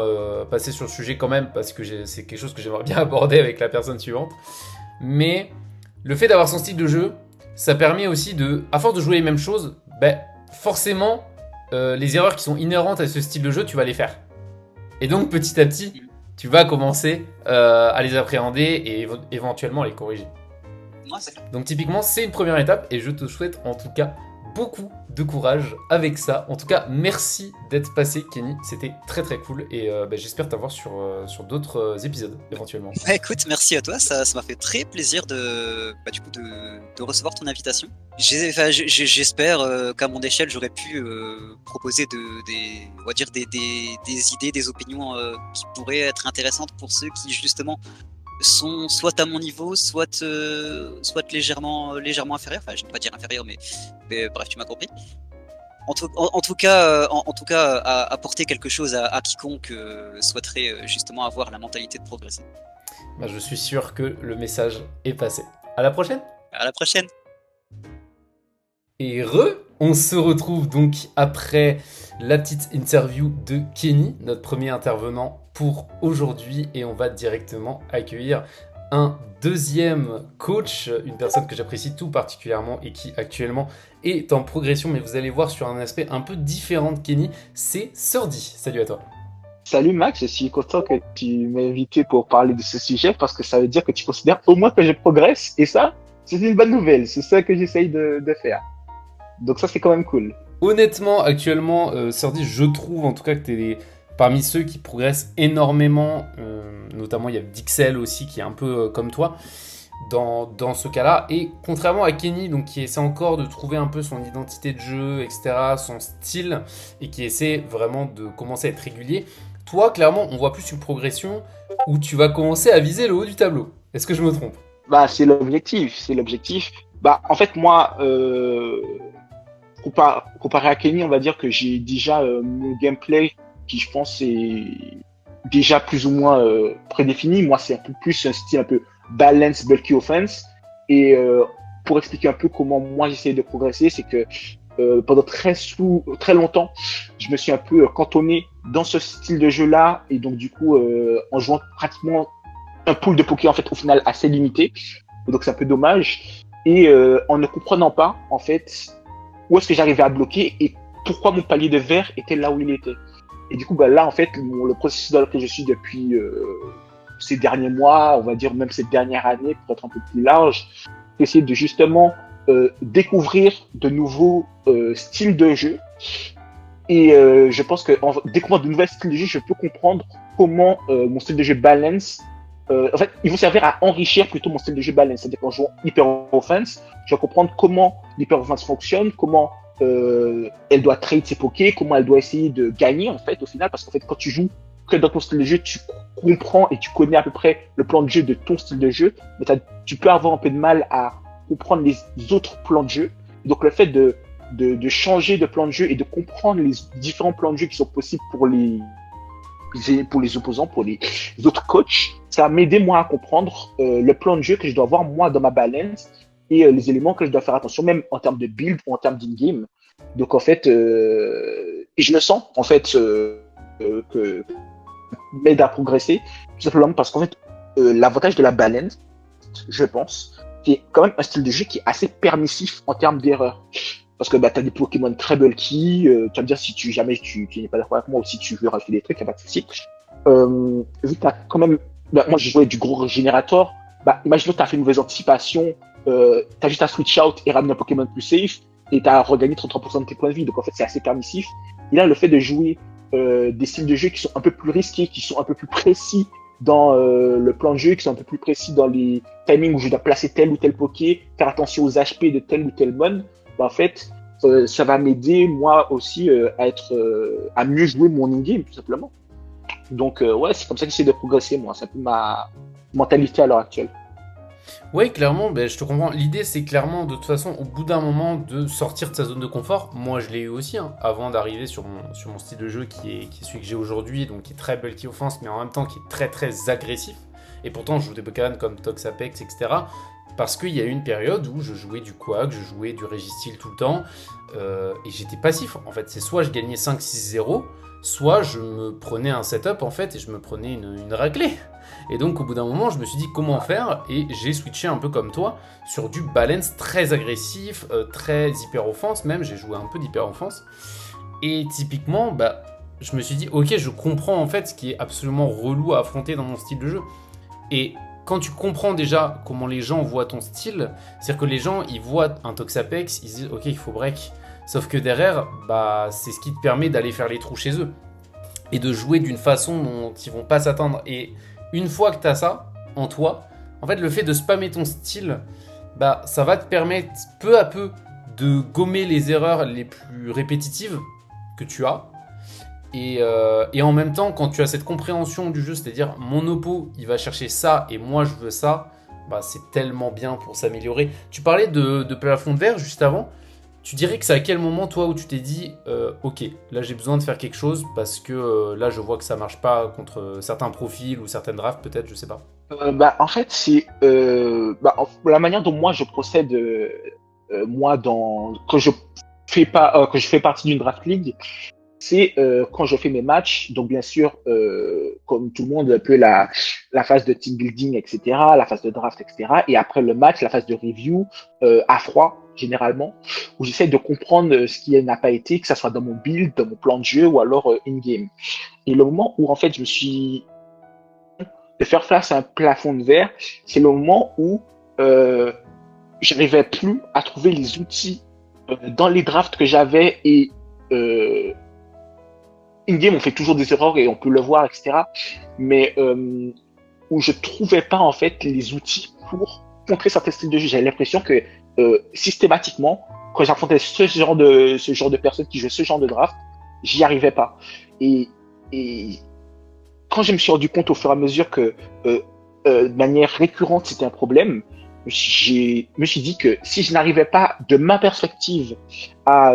passer sur le sujet quand même, parce que c'est quelque chose que j'aimerais bien aborder avec la personne suivante. Mais le fait d'avoir son style de jeu, ça permet aussi à force de jouer les mêmes choses, forcément, les erreurs qui sont inhérentes à ce style de jeu, tu vas les faire. Et donc, petit à petit, tu vas commencer à les appréhender et éventuellement à les corriger. Ouais, c'est clair. Donc, typiquement, c'est une première étape et je te souhaite en tout cas beaucoup de courage avec ça. En tout cas, merci d'être passé, Kenny. C'était très très cool et j'espère t'avoir sur d'autres épisodes éventuellement. Écoute, merci à toi. Ça m'a fait très plaisir de recevoir ton invitation. J'espère qu'à mon échelle, j'aurais pu proposer des idées, des opinions qui pourraient être intéressantes pour ceux qui justement sont soit à mon niveau, soit légèrement inférieurs. Enfin, je ne vais pas dire inférieurs, mais bref, tu m'as compris. En tout cas, apporter quelque chose à quiconque souhaiterait justement avoir la mentalité de progresser. Je suis sûr que le message est passé. À la prochaine. À la prochaine. Et on se retrouve donc après la petite interview de Kenny, notre premier intervenant pour aujourd'hui, et on va directement accueillir un deuxième coach, une personne que j'apprécie tout particulièrement et qui actuellement est en progression, mais vous allez voir sur un aspect un peu différent de Kenny, c'est Surdy. Salut à toi. Salut Max, je suis content que tu m'aies invité pour parler de ce sujet parce que ça veut dire que tu considères au moins que je progresse, et ça, c'est une bonne nouvelle, c'est ça que j'essaye de faire. Donc ça, c'est quand même cool. Honnêtement, actuellement, Surdy, je trouve en tout cas que tu es parmi ceux qui progressent énormément, notamment il y a Dixel aussi qui est un peu comme toi dans ce cas-là. Et contrairement à Kenny, donc, qui essaie encore de trouver un peu son identité de jeu, etc., son style, et qui essaie vraiment de commencer à être régulier, toi, clairement, on voit plus une progression où tu vas commencer à viser le haut du tableau. Est-ce que je me trompe ? C'est l'objectif, en fait, moi, comparé à Kenny, on va dire que j'ai déjà mon gameplay qui, je pense, est déjà plus ou moins prédéfini. Moi, c'est un peu plus un style un peu balance, bulky offense. Et pour expliquer un peu comment moi j'essaie de progresser, c'est que pendant très longtemps, je me suis un peu cantonné dans ce style de jeu-là. Et donc, du coup, en jouant pratiquement un pool de poker, en fait, au final, assez limité. Donc, c'est un peu dommage. Et en ne comprenant pas, en fait, où est-ce que j'arrivais à bloquer et pourquoi mon palier de verre était là où il était. Et du coup, là, en fait, le processus dans lequel je suis depuis ces derniers mois, on va dire même cette dernière année, pour être un peu plus large, c'est essayer de justement découvrir de nouveaux styles de jeu. Et je pense qu'en découvrant de nouveaux styles de jeu, je peux comprendre comment mon style de jeu balance. En fait, ils vont servir à enrichir plutôt mon style de jeu balance. C'est-à-dire qu'en jouant hyper offense, je vais comprendre comment l'hyper offense fonctionne, comment elle doit trade ses pokés, comment elle doit essayer de gagner en fait au final, parce qu'en fait quand tu joues que dans ton style de jeu, tu comprends et tu connais à peu près le plan de jeu de ton style de jeu, mais tu peux avoir un peu de mal à comprendre les autres plans de jeu. Donc le fait de changer de plan de jeu et de comprendre les différents plans de jeu qui sont possibles pour les opposants, pour les autres coachs, ça va m'aider moi à comprendre le plan de jeu que je dois avoir moi dans ma balance et les éléments que je dois faire attention, même en termes de build ou en termes d'in-game. Donc en fait, et je le sens en fait que m'aide à progresser, tout simplement parce qu'en fait, l'avantage de la balance, je pense, c'est quand même un style de jeu qui est assez permissif en termes d'erreurs. Parce que tu as des Pokémon très bulky, tu vas me dire si jamais tu n'es pas d'accord avec moi ou si tu veux rajouter des trucs, il n'y a pas de souci. Vu que tu as quand même, moi j'ai joué du gros générateur, imaginons que tu as fait une mauvaise anticipation, tu as juste à switch out et ramener un Pokémon plus safe, et tu as regagné 33% de tes points de vie, donc en fait c'est assez permissif. Et là, le fait de jouer des styles de jeu qui sont un peu plus risqués, qui sont un peu plus précis dans le plan de jeu, qui sont un peu plus précis dans les timings où je dois placer tel ou tel Poké, faire attention aux HP de tel ou tel mon, en fait, ça va m'aider moi aussi à mieux jouer mon in-game, tout simplement. Donc ouais, c'est comme ça que j'essaie de progresser, moi. C'est un peu ma mentalité à l'heure actuelle. Oui, clairement, je te comprends. L'idée, c'est clairement, de toute façon, au bout d'un moment, de sortir de sa zone de confort. Moi, je l'ai eu aussi, avant d'arriver sur mon style de jeu qui est celui que j'ai aujourd'hui, donc qui est très bulky offense, mais en même temps qui est très très agressif. Et pourtant, je joue des Pokémon comme Tox Apex, etc. Parce qu'il y a eu une période où je jouais du Quack, je jouais du Registeel tout le temps, et j'étais passif. En fait, c'est soit je gagnais 5-6-0, soit je me prenais un setup en fait et je me prenais une raclée. Et donc au bout d'un moment je me suis dit comment faire et j'ai switché un peu comme toi sur du balance très agressif, très hyper offense même, j'ai joué un peu d'hyper offense. Et typiquement bah je me suis dit ok je comprends en fait ce qui est absolument relou à affronter dans mon style de jeu. Et quand tu comprends déjà comment les gens voient ton style, c'est-à-dire que les gens ils voient un Toxapex, ils se disent ok il faut break. Sauf que derrière, bah, c'est ce qui te permet d'aller faire les trous chez eux. Et de jouer d'une façon dont ils vont pas s'attendre. Et une fois que tu as ça en toi, en fait, le fait de spammer ton style, bah, ça va te permettre peu à peu de gommer les erreurs les plus répétitives que tu as. Et en même temps, quand tu as cette compréhension du jeu, c'est-à-dire mon oppo, il va chercher ça et moi je veux ça, bah, c'est tellement bien pour s'améliorer. Tu parlais de plafond de verre juste avant. Tu dirais que c'est à quel moment, toi, où tu t'es dit ok, là j'ai besoin de faire quelque chose parce que là je vois que ça marche pas contre certains profils ou certaines drafts, peut-être, je sais pas. En fait, c'est la manière dont moi je procède, moi, quand je fais partie d'une draft league, c'est quand je fais mes matchs. Donc, bien sûr, comme tout le monde, un peu la phase de team building, etc., la phase de draft, etc. Et après le match, la phase de review à froid, généralement, où j'essaie de comprendre ce qui n'a pas été, que ça soit dans mon build, dans mon plan de jeu ou alors in-game. Et le moment où, en fait, je me suis de faire face à un plafond de verre, c'est le moment où j'arrivais plus à trouver les outils dans les drafts que j'avais et in-game, on fait toujours des erreurs et on peut le voir, etc. Mais où je trouvais pas en fait les outils pour contrer certains styles de jeu. J'avais l'impression que systématiquement, quand j'affrontais ce genre de personnes qui jouaient ce genre de draft, j'y arrivais pas. Et quand je me suis rendu compte au fur et à mesure que de manière récurrente c'était un problème, je me suis dit que si je n'arrivais pas de ma perspective à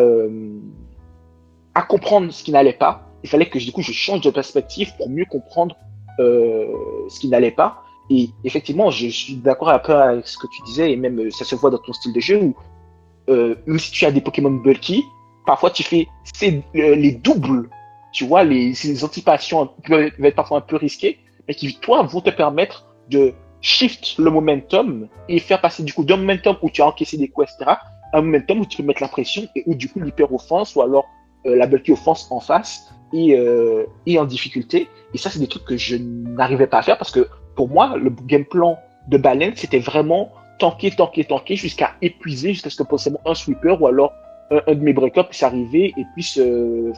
comprendre ce qui n'allait pas, il fallait que du coup je change de perspective pour mieux comprendre ce qui n'allait pas. Et effectivement, je suis d'accord un peu avec ce que tu disais, et même ça se voit dans ton style de jeu où même si tu as des Pokémon bulky, parfois tu fais les doubles, tu vois, ces anticipations peuvent être parfois un peu risquées, mais qui, toi, vont te permettre de shift le momentum et faire passer du coup d'un momentum où tu as encaissé des coups, etc., à un momentum où tu peux mettre la pression et où du coup l'hyper-offense ou alors la bulky offense en face et en difficulté. Et ça, c'est des trucs que je n'arrivais pas à faire parce que pour moi, le game plan de Balance, c'était vraiment tanker jusqu'à épuiser, jusqu'à ce que possiblement un sweeper ou alors un de mes break-up puisse arriver et puisse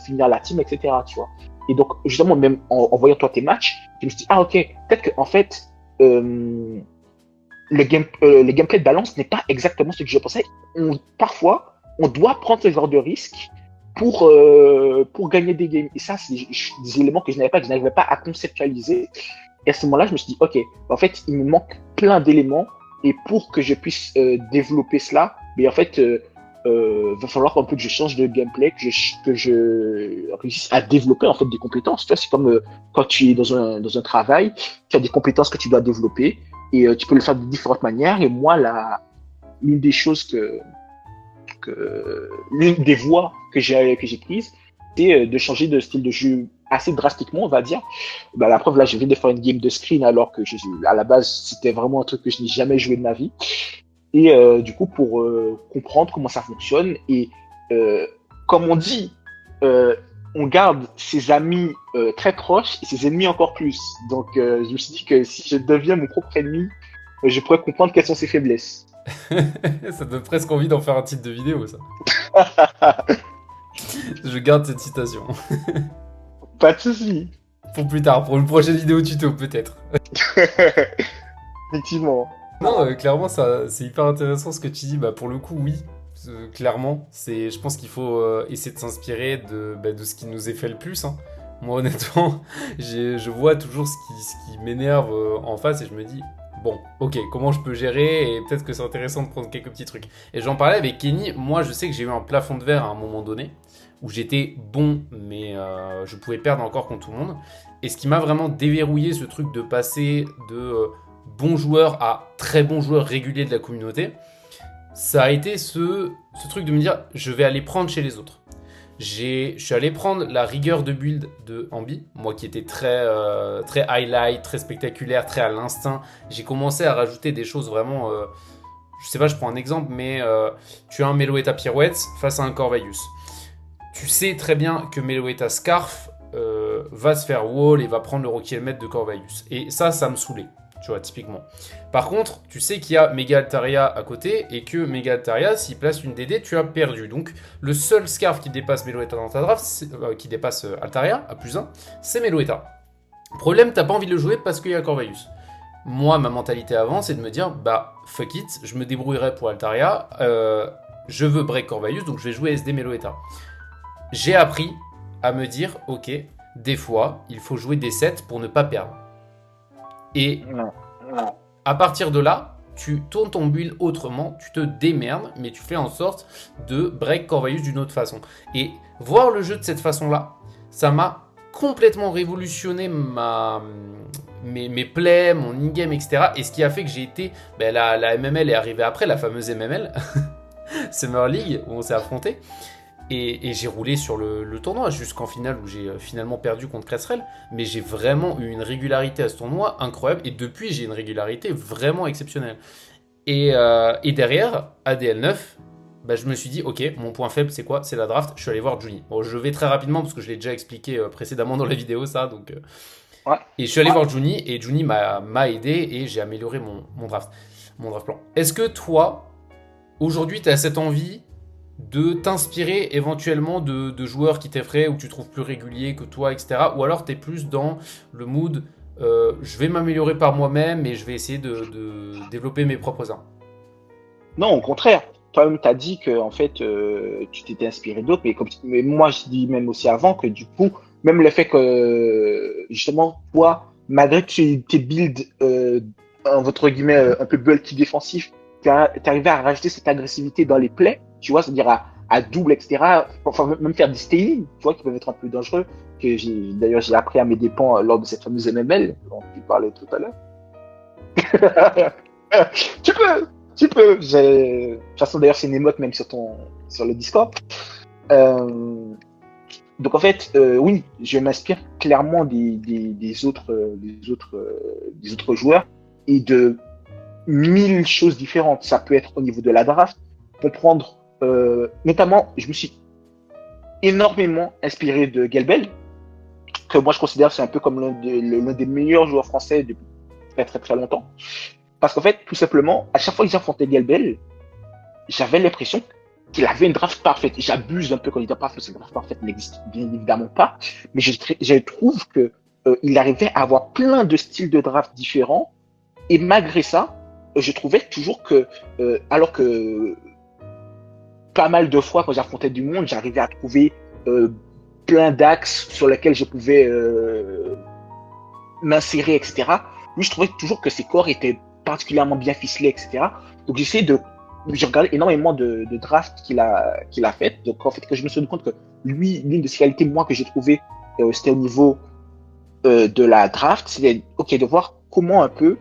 finir la team, etc. Tu vois. Et donc, justement, même en voyant toi tes matchs, je me suis dit, ah ok, peut-être qu'en fait, le gameplay de Balance n'est pas exactement ce que je pensais. Parfois, on doit prendre ce genre de risque pour gagner des games. Et ça, c'est des éléments que je n'arrivais pas à conceptualiser. Et à ce moment-là, je me suis dit, ok, en fait, il me manque plein d'éléments. Et pour que je puisse développer cela, mais en fait, va falloir un peu que je change de gameplay, que je réussisse à développer en fait des compétences. Tu vois, c'est comme quand tu es dans un travail, tu as des compétences que tu dois développer et tu peux le faire de différentes manières. Et moi, l'une des choses l'une des voies que j'ai prises, c'est de changer de style de jeu assez drastiquement, on va dire. Bah, la preuve, là, je viens de faire une game de screen alors que à la base, c'était vraiment un truc que je n'ai jamais joué de ma vie. Et du coup, pour comprendre comment ça fonctionne. Et comme on dit, on garde ses amis très proches et ses ennemis encore plus. Donc, je me suis dit que si je deviens mon propre ennemi, je pourrais comprendre quelles sont ses faiblesses. Ça donne presque envie d'en faire un titre de vidéo, ça. Je garde cette citation. Pas de souci. Pour plus tard, pour une prochaine vidéo tuto, peut-être. Effectivement. Non, clairement, c'est hyper intéressant ce que tu dis. Bah, pour le coup, oui. Clairement, je pense qu'il faut essayer de s'inspirer de ce qui nous est fait le plus. Hein. Moi, honnêtement, je vois toujours ce qui m'énerve en face et je me dis, bon, ok, comment je peux gérer et peut-être que c'est intéressant de prendre quelques petits trucs. Et j'en parlais avec Kenny. Moi, je sais que j'ai eu un plafond de verre à un moment donné où j'étais bon, mais je pouvais perdre encore contre tout le monde. Et ce qui m'a vraiment déverrouillé ce truc de passer de bon joueur à très bon joueur régulier de la communauté, ça a été ce truc de me dire, je vais aller prendre chez les autres. je suis allé prendre la rigueur de build de Ambi, moi qui était très highlight, très spectaculaire, très à l'instinct. J'ai commencé à rajouter des choses vraiment... je sais pas, je prends un exemple, mais tu as un Meloetta Pirouette face à un Corvalius. Tu sais très bien que Meloetta Scarf va se faire wall et va prendre le Rocky Helmet de Corvalius. Et ça me saoulait, tu vois, typiquement. Par contre, tu sais qu'il y a Mega Altaria à côté et que Mega Altaria, s'il place une DD, tu as perdu. Donc, le seul Scarf qui dépasse Meloetta dans ta draft, qui dépasse Altaria à +1, c'est Meloetta. Problème, t'as pas envie de le jouer parce qu'il y a Corvalius. Moi, ma mentalité avant, c'est de me dire, bah, fuck it, je me débrouillerai pour Altaria, je veux break Corvalius, donc je vais jouer SD Meloetta. J'ai appris à me dire, ok, des fois, il faut jouer des 7 pour ne pas perdre. Et à partir de là, tu tournes ton build autrement, tu te démerdes, mais tu fais en sorte de break Corvalius d'une autre façon. Et voir le jeu de cette façon-là, ça m'a complètement révolutionné mes plays, mon in-game, etc. Et ce qui a fait que j'ai été... la MML est arrivée après, la fameuse MML, Summer League, où on s'est affronté. Et j'ai roulé sur le tournoi jusqu'en finale où j'ai finalement perdu contre Cresserel. Mais j'ai vraiment eu une régularité à ce tournoi incroyable. Et depuis, j'ai une régularité vraiment exceptionnelle. Et derrière, ADL9, je me suis dit, ok, mon point faible, c'est quoi? C'est la draft. Je suis allé voir Juni. Bon, je vais très rapidement parce que je l'ai déjà expliqué précédemment dans la vidéo, ça. Donc, Ouais. Et je suis allé voir Juni. Et Juni m'a aidé et j'ai amélioré mon draft plan. Est-ce que toi, aujourd'hui, tu as cette envie de t'inspirer éventuellement de joueurs qui t'effraient ou que tu trouves plus réguliers que toi, etc. Ou alors tu es plus dans le mood je vais m'améliorer par moi-même et je vais essayer de développer mes propres armes. Non, au contraire. Toi-même, tu as dit que en fait, tu t'étais inspiré d'autres, mais moi, je dis même aussi avant que du coup, même le fait que, justement, toi, malgré tes builds, entre guillemets, un peu bulky défensif, tu arrivé à rajouter cette agressivité dans les plays, tu vois, c'est-à-dire à double, etc. Enfin, même faire des styling, tu vois, qui peuvent être un peu dangereux, d'ailleurs, j'ai appris à mes dépens lors de cette fameuse MML, dont tu parlais tout à l'heure. Tu peux. De toute façon, d'ailleurs, c'est une émote même sur le Discord. Donc, en fait, oui, je m'inspire clairement des autres joueurs et de 1000 choses différentes. Ça peut être au niveau de la draft, comprendre, notamment, je me suis énormément inspiré de Gelbel, que moi je considère c'est un peu comme l'un des meilleurs joueurs français depuis très très très longtemps. Parce qu'en fait, tout simplement, à chaque fois que j'affrontais Gelbel, j'avais l'impression qu'il avait une draft parfaite. J'abuse un peu quand il dit parfait, parce que la draft parfaite n'existe bien évidemment pas, mais je trouve que il arrivait à avoir plein de styles de draft différents, et malgré ça, je trouvais toujours que, alors que pas mal de fois quand j'affrontais du monde, j'arrivais à trouver plein d'axes sur lesquels je pouvais m'insérer, etc. Lui, je trouvais toujours que ses corps étaient particulièrement bien ficelés, etc. Donc j'ai regardé énormément de drafts qu'il a fait. Donc en fait, que je me suis rendu compte que lui, l'une de ses qualités, moi, que j'ai trouvé, c'était au niveau de la draft, c'était de voir comment un peu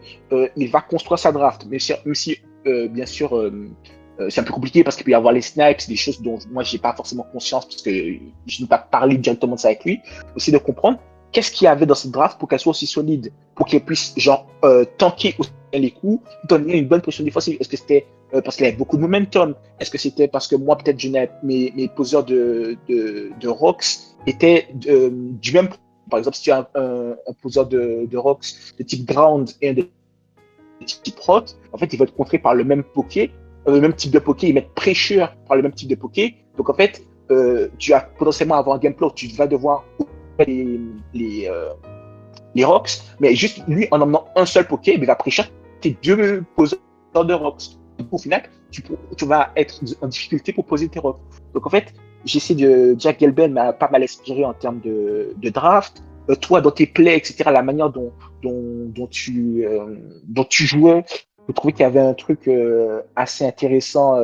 il va construire sa draft. Même si bien sûr, c'est un peu compliqué parce qu'il peut y avoir les snipes, des choses dont moi j'ai pas forcément conscience parce que je n'ai pas parlé directement de ça avec lui. Aussi de comprendre qu'est-ce qu'il y avait dans cette draft pour qu'elle soit aussi solide, pour qu'elle puisse tanker aussi les coups, tout en ayant une bonne position défensive. Est-ce que c'était parce qu'il avait beaucoup de momentum? Est-ce que c'était parce que moi peut-être mes poseurs de rocks étaient du même? Par exemple, si tu as un poseur de rocks de type ground et un de type rock, en fait, ils vont être contrés par le même poké, le même type de poké, ils mettent pressure par le même type de poké. Donc en fait, tu vas potentiellement avoir un gameplay où tu vas devoir les rocks, mais juste lui en emmenant un seul poké, il va pressure tes deux poseurs de rocks. Du coup, au final, tu vas être en difficulté pour poser tes rocks. Donc en fait, j'essaie Jack Gelben m'a pas mal inspiré en termes de draft. Toi, dans tes plays, etc., la manière dont tu jouais, je trouvais qu'il y avait un truc assez intéressant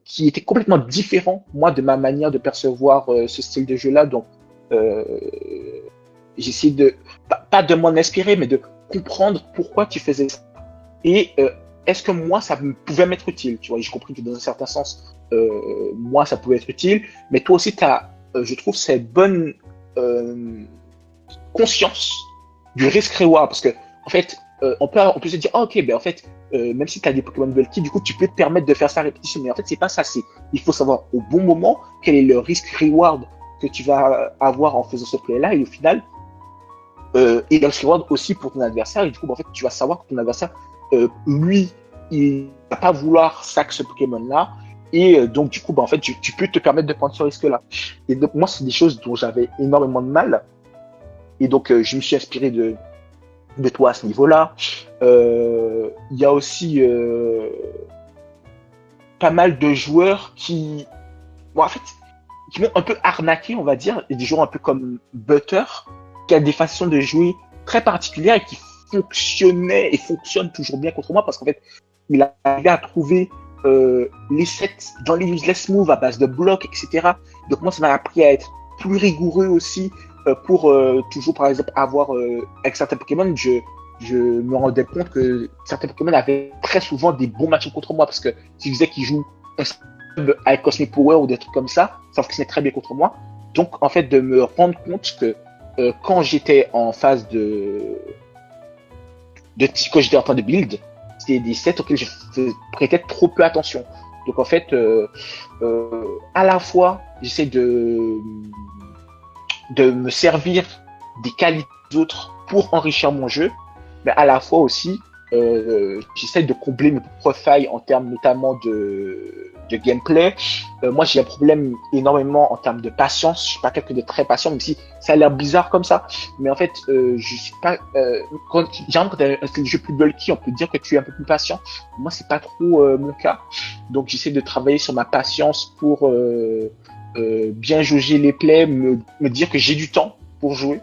qui était complètement différent, moi, de ma manière de percevoir ce style de jeu-là. Donc, j'essaie pas de m'en inspirer, mais de comprendre pourquoi tu faisais ça. Et est-ce que moi, ça pouvait m'être utile, tu vois? J'ai compris que dans un certain sens, moi, ça pouvait être utile. Mais toi aussi, tu as, je trouve, cette bonne conscience du risque-reward. Parce que, en fait, on peut se dire, ah, ok, ben en fait, même si tu as des Pokémon bulky, du coup, tu peux te permettre de faire ça à répétition. Mais en fait, c'est pas ça. Il faut savoir au bon moment quel est le risque-reward que tu vas avoir en faisant ce play-là. Et au final, et le risque-reward aussi pour ton adversaire. Et du coup, en fait, tu vas savoir que ton adversaire, lui, il va pas vouloir sac ce Pokémon-là. Et donc, du coup, en fait, tu peux te permettre de prendre ce risque-là. Et donc, moi, c'est des choses dont j'avais énormément de mal. Et donc, je me suis inspiré de toi à ce niveau-là. Il y a aussi pas mal de joueurs bon, en fait, qui m'ont un peu arnaqué, on va dire. Et des joueurs un peu comme Butter, qui a des façons de jouer très particulières et qui fonctionnaient et fonctionnent toujours bien contre moi parce qu'en fait, il a arrivé à trouver les sets dans les useless moves à base de blocs, etc. Donc moi, ça m'a appris à être plus rigoureux aussi pour toujours, par exemple, avoir avec certains Pokémon, je me rendais compte que certains Pokémon avaient très souvent des bons matchs contre moi parce que s'ils disaient qu'ils jouent avec Cosmic Power ou des trucs comme ça fonctionnait très bien contre moi. Donc, en fait, de me rendre compte que quand j'étais en phase quand j'étais en train de build, c'était des sets auxquels je prêtais trop peu attention. Donc, en fait, à la fois, j'essaie de me servir des qualités des autres pour enrichir mon jeu, mais à la fois aussi, j'essaie de combler mes propres failles en termes notamment de gameplay. Moi, j'ai un problème énormément en termes de patience. Je suis pas quelqu'un de très patient, même si ça a l'air bizarre comme ça. Mais en fait, je suis pas. Quand tu as un style de jeu plus bulky, on peut dire que tu es un peu plus patient. Moi, c'est pas trop mon cas. Donc, j'essaie de travailler sur ma patience pour bien jauger les plays, me dire que j'ai du temps pour jouer.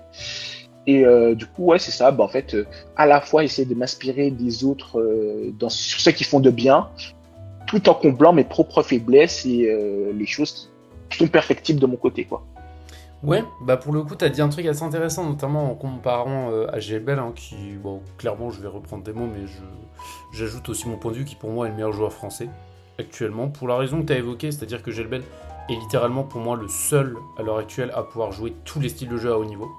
Et du coup, ouais, c'est ça. En fait, à la fois essayer de m'inspirer des autres sur ceux qui font de bien, tout en comblant mes propres faiblesses et les choses qui sont perfectibles de mon côté, quoi. Ouais, bah pour le coup, t'as dit un truc assez intéressant, notamment en comparant à GLBL, hein, qui, bon, clairement, je vais reprendre des mots, mais j'ajoute aussi mon point de vue, qui pour moi est le meilleur joueur français actuellement, pour la raison que t'as évoquée, c'est-à-dire que GLBL est littéralement pour moi le seul à l'heure actuelle à pouvoir jouer tous les styles de jeu à haut niveau.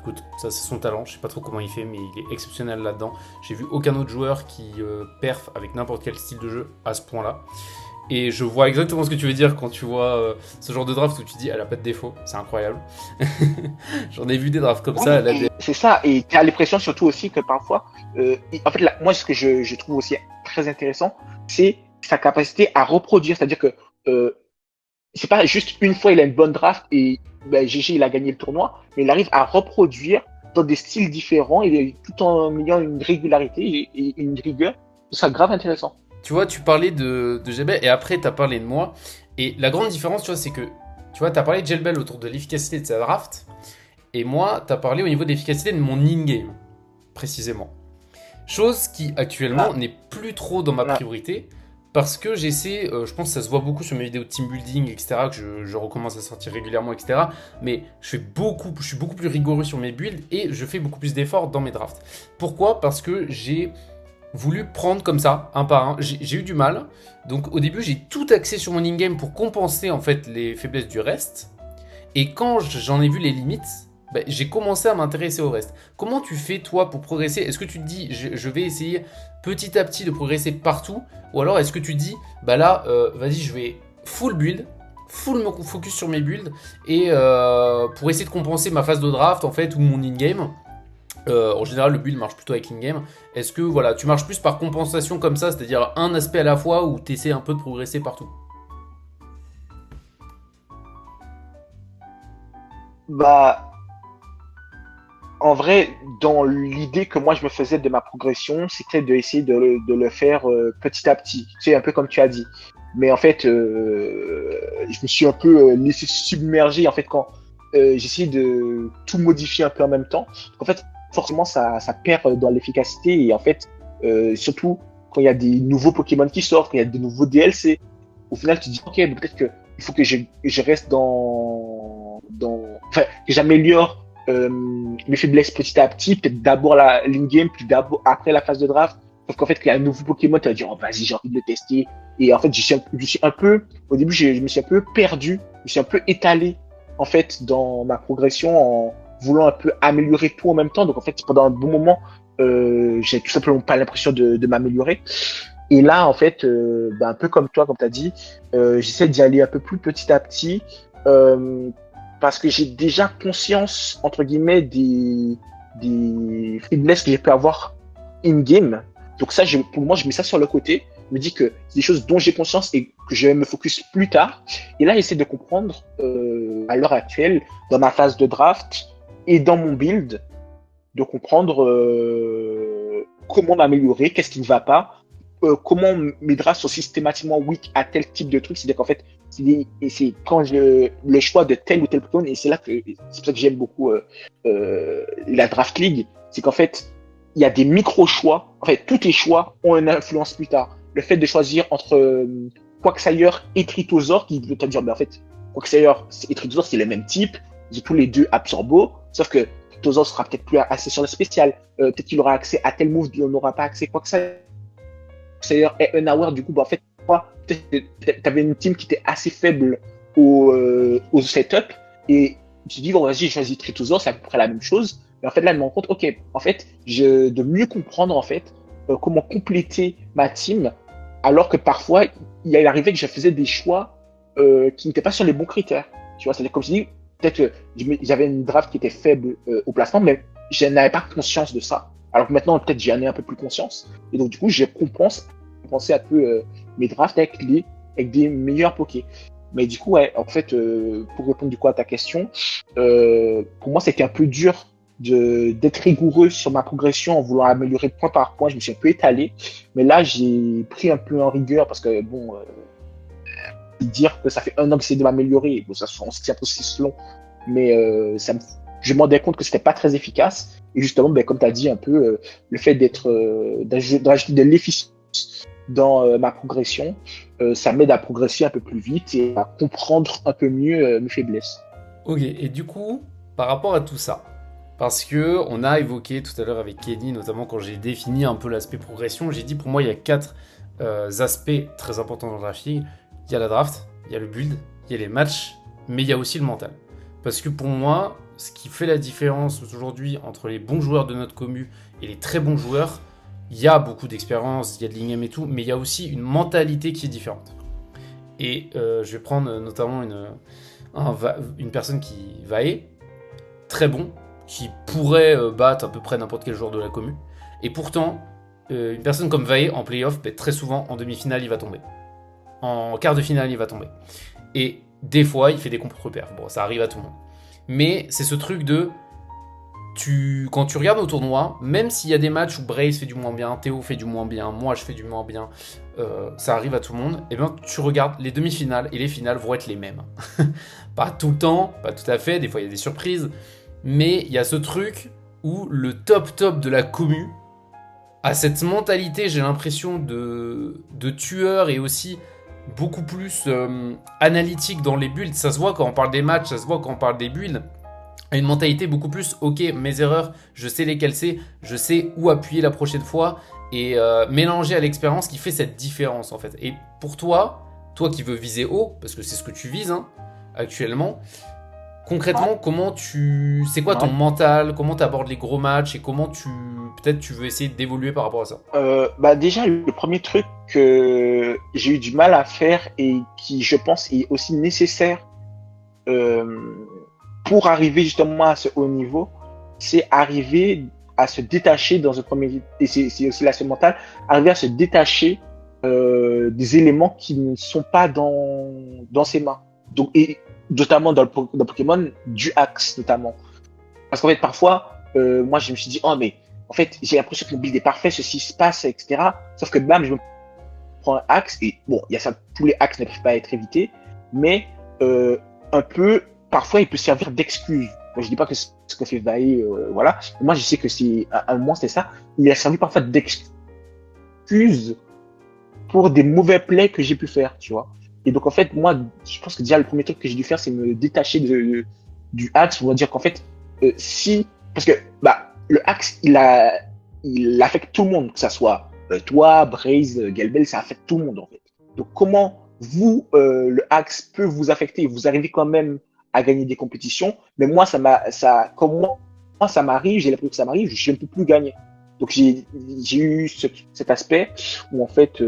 Écoute, ça c'est son talent, je sais pas trop comment il fait, mais il est exceptionnel là-dedans. J'ai vu aucun autre joueur qui perf avec n'importe quel style de jeu à ce point-là. Et je vois exactement ce que tu veux dire quand tu vois ce genre de draft où tu dis elle a pas de défaut, c'est incroyable. J'en ai vu des drafts comme ça. Elle a des... C'est ça, et tu as l'impression surtout aussi que parfois, en fait, moi ce que je trouve aussi très intéressant, c'est sa capacité à reproduire, c'est-à-dire que c'est pas juste une fois il a une bonne draft et GG il a gagné le tournoi, mais il arrive à reproduire dans des styles différents et tout en ayant une régularité et une rigueur. C'est grave intéressant. Tu vois, tu parlais de Gelbel et après t'as parlé de moi. Et la grande différence, tu vois, c'est que tu vois, t'as parlé de Gelbel autour de l'efficacité de sa draft. Et moi, t'as parlé au niveau de l'efficacité de mon in-game, précisément. Chose qui actuellement n'est plus trop dans ma priorité. Parce que j'essaie, je pense que ça se voit beaucoup sur mes vidéos de team building, etc., que je recommence à sortir régulièrement, etc. Mais je suis beaucoup plus rigoureux sur mes builds et je fais beaucoup plus d'efforts dans mes drafts. Pourquoi ? Parce que j'ai voulu prendre comme ça, un par un. J'ai eu du mal. Donc au début, j'ai tout axé sur mon in-game pour compenser en fait les faiblesses du reste. Et quand j'en ai vu les limites, j'ai commencé à m'intéresser au reste. Comment tu fais toi pour progresser ? Est-ce que tu te dis, je vais essayer petit à petit de progresser partout ? Ou alors est-ce que tu te dis, vas-y, je vais full build, full me focus sur mes builds, et pour essayer de compenser ma phase de draft en fait, ou mon in-game. En général, le build marche plutôt avec in-game. Est-ce que voilà, tu marches plus par compensation comme ça, c'est-à-dire un aspect à la fois, ou tu essaies un peu de progresser partout ? En vrai, dans l'idée que moi je me faisais de ma progression, c'était d'essayer de le faire petit à petit. C'est un peu comme tu as dit. Mais en fait, je me suis un peu laissé submerger en fait quand j'essayais de tout modifier un peu en même temps. En fait, forcément, ça perd dans l'efficacité et en fait, surtout quand il y a des nouveaux Pokémon qui sortent, quand il y a des nouveaux DLC, au final, tu te dis ok, mais peut-être que il faut que je reste enfin, que j'améliore mes faiblesses petit à petit, peut-être d'abord l'in-game, puis après la phase de draft. Sauf qu'en fait, quand il y a un nouveau Pokémon, tu vas dire, oh, vas-y, j'ai envie de le tester. Et en fait, je suis un peu, au début, je me suis un peu perdu, je me suis un peu étalé, en fait, dans ma progression en voulant un peu améliorer tout en même temps. Donc, en fait, pendant un bon moment, j'ai tout simplement pas l'impression de m'améliorer. Et là, en fait, un peu comme toi, comme tu as dit, j'essaie d'y aller un peu plus petit à petit, euh, parce que j'ai déjà conscience, entre guillemets, des faiblesses que j'ai pu avoir in-game. Donc ça, pour moi, je mets ça sur le côté. Je me dis que c'est des choses dont j'ai conscience et que je vais me focus plus tard. Et là, j'essaie de comprendre, à l'heure actuelle, dans ma phase de draft et dans mon build, de comprendre comment m'améliorer, qu'est-ce qui ne va pas, comment mes drafts sont systématiquement weak à tel type de truc. C'est-à-dire qu'en fait, c'est quand le choix de tel ou tel Pokémon, et c'est pour ça que j'aime beaucoup la Draft League, c'est qu'en fait, il y a des micro-choix. En fait, tous les choix ont une influence plus tard. Le fait de choisir entre Quagsire et Tritosaur, qui veut te dire, en fait, Quagsire et Tritosaur, c'est le même type, ils ont tous les deux Absorbo, sauf que Tritosaur sera peut-être plus assez sur le spécial, peut-être qu'il aura accès à tel move, il n'aura pas accès à Quagsire est un hour, du coup, en fait, t'avais une team qui était assez faible au setup, et tu dis, bon, vas-y, j'ai choisi Tritosaur, c'est à peu près la même chose. Mais en fait, là, je me rends compte, ok, en fait, de mieux comprendre, en fait, comment compléter ma team, alors que parfois, il arrivait que je faisais des choix qui n'étaient pas sur les bons critères. Tu vois, c'est-à-dire, comme je dis, peut-être que j'avais une draft qui était faible au placement, mais je n'avais pas conscience de ça. Alors que maintenant, peut-être, j'en ai un peu plus conscience. Et donc, du coup, je compenser un peu mes drafts avec des meilleurs pokés. Mais du coup, ouais, en fait, pour répondre du coup à ta question, pour moi, c'était un peu dur d'être rigoureux sur ma progression en voulant améliorer point par point. Je me suis un peu étalé. Mais là, j'ai pris un peu en rigueur parce que, bon, dire que ça fait 1 an que j'essaie de m'améliorer, bon, ça c'est un processus long, mais je me rendais compte que c'était pas très efficace. Et justement, comme tu as dit un peu, le fait d'ajouter de l'efficience dans ma progression, ça m'aide à progresser un peu plus vite et à comprendre un peu mieux mes faiblesses. Ok, et du coup, par rapport à tout ça, parce que on a évoqué tout à l'heure avec Kenny, notamment quand j'ai défini un peu l'aspect progression, j'ai dit pour moi il y a 4 aspects très importants dans la draft. Il y a la draft, il y a le build, il y a les matchs, mais il y a aussi le mental. Parce que pour moi, ce qui fait la différence aujourd'hui entre les bons joueurs de notre commu et les très bons joueurs, il y a beaucoup d'expérience, il y a de l'ingame et tout, mais il y a aussi une mentalité qui est différente. Et je vais prendre notamment une personne qui Vae, très bon, qui pourrait battre à peu près n'importe quel joueur de la commu. Et pourtant, une personne comme Vae en playoff, très souvent en demi-finale, il va tomber. En quart de finale, il va tomber. Et des fois, il fait des contre-perfs. Bon, ça arrive à tout le monde. Mais c'est ce truc de... Quand tu regardes au tournoi, même s'il y a des matchs où Brace fait du moins bien, Théo fait du moins bien, moi je fais du moins bien, ça arrive à tout le monde, et bien tu regardes les demi-finales et les finales vont être les mêmes. Pas tout le temps, pas tout à fait, des fois il y a des surprises, mais il y a ce truc où le top de la commu a cette mentalité, j'ai l'impression, de tueur et aussi beaucoup plus analytique dans les builds. Ça se voit quand on parle des matchs, ça se voit quand on parle des builds. Une mentalité beaucoup plus, ok, mes erreurs, je sais lesquelles c'est, je sais où appuyer la prochaine fois, et mélanger à l'expérience qui fait cette différence en fait. Et pour toi qui veux viser haut, parce que c'est ce que tu vises actuellement, concrètement, c'est quoi ton mental, comment tu abordes les gros matchs et comment peut-être tu veux essayer d'évoluer par rapport à ça? Déjà, le premier truc que j'ai eu du mal à faire et qui, je pense, est aussi nécessaire pour arriver justement à ce haut niveau, c'est arriver à se détacher dans un premier... Et c'est aussi l'aspect mental, arriver à se détacher des éléments qui ne sont pas dans ses mains. Donc, et notamment dans Pokémon, du axe notamment. Parce qu'en fait, parfois, moi, je me suis dit, oh, mais en fait, j'ai l'impression que mon build est parfait, ceci se passe, etc. Sauf que bam, je me prends un axe, et bon, il y a ça, tous les axes ne peuvent pas être évités, mais un peu, parfois, il peut servir d'excuse. Moi, je dis pas que c'est ce que fait Vae, voilà. Moi, je sais que c'est, à un moment, c'était ça. Il a servi parfois d'excuse pour des mauvais plays que j'ai pu faire, tu vois. Et donc, en fait, moi, je pense que déjà, le premier truc que j'ai dû faire, c'est me détacher du axe. On va dire qu'en fait, parce que, le axe, il affecte tout le monde, que ça soit toi, Braze, Galbel, ça affecte tout le monde, en fait. Donc, comment vous, le axe peut vous affecter? Vous arrivez quand même à gagner des compétitions, mais moi, comme moi, ça m'arrive, j'ai l'impression que ça m'arrive, je ne peux plus gagner. Donc, j'ai eu cet aspect où, en fait,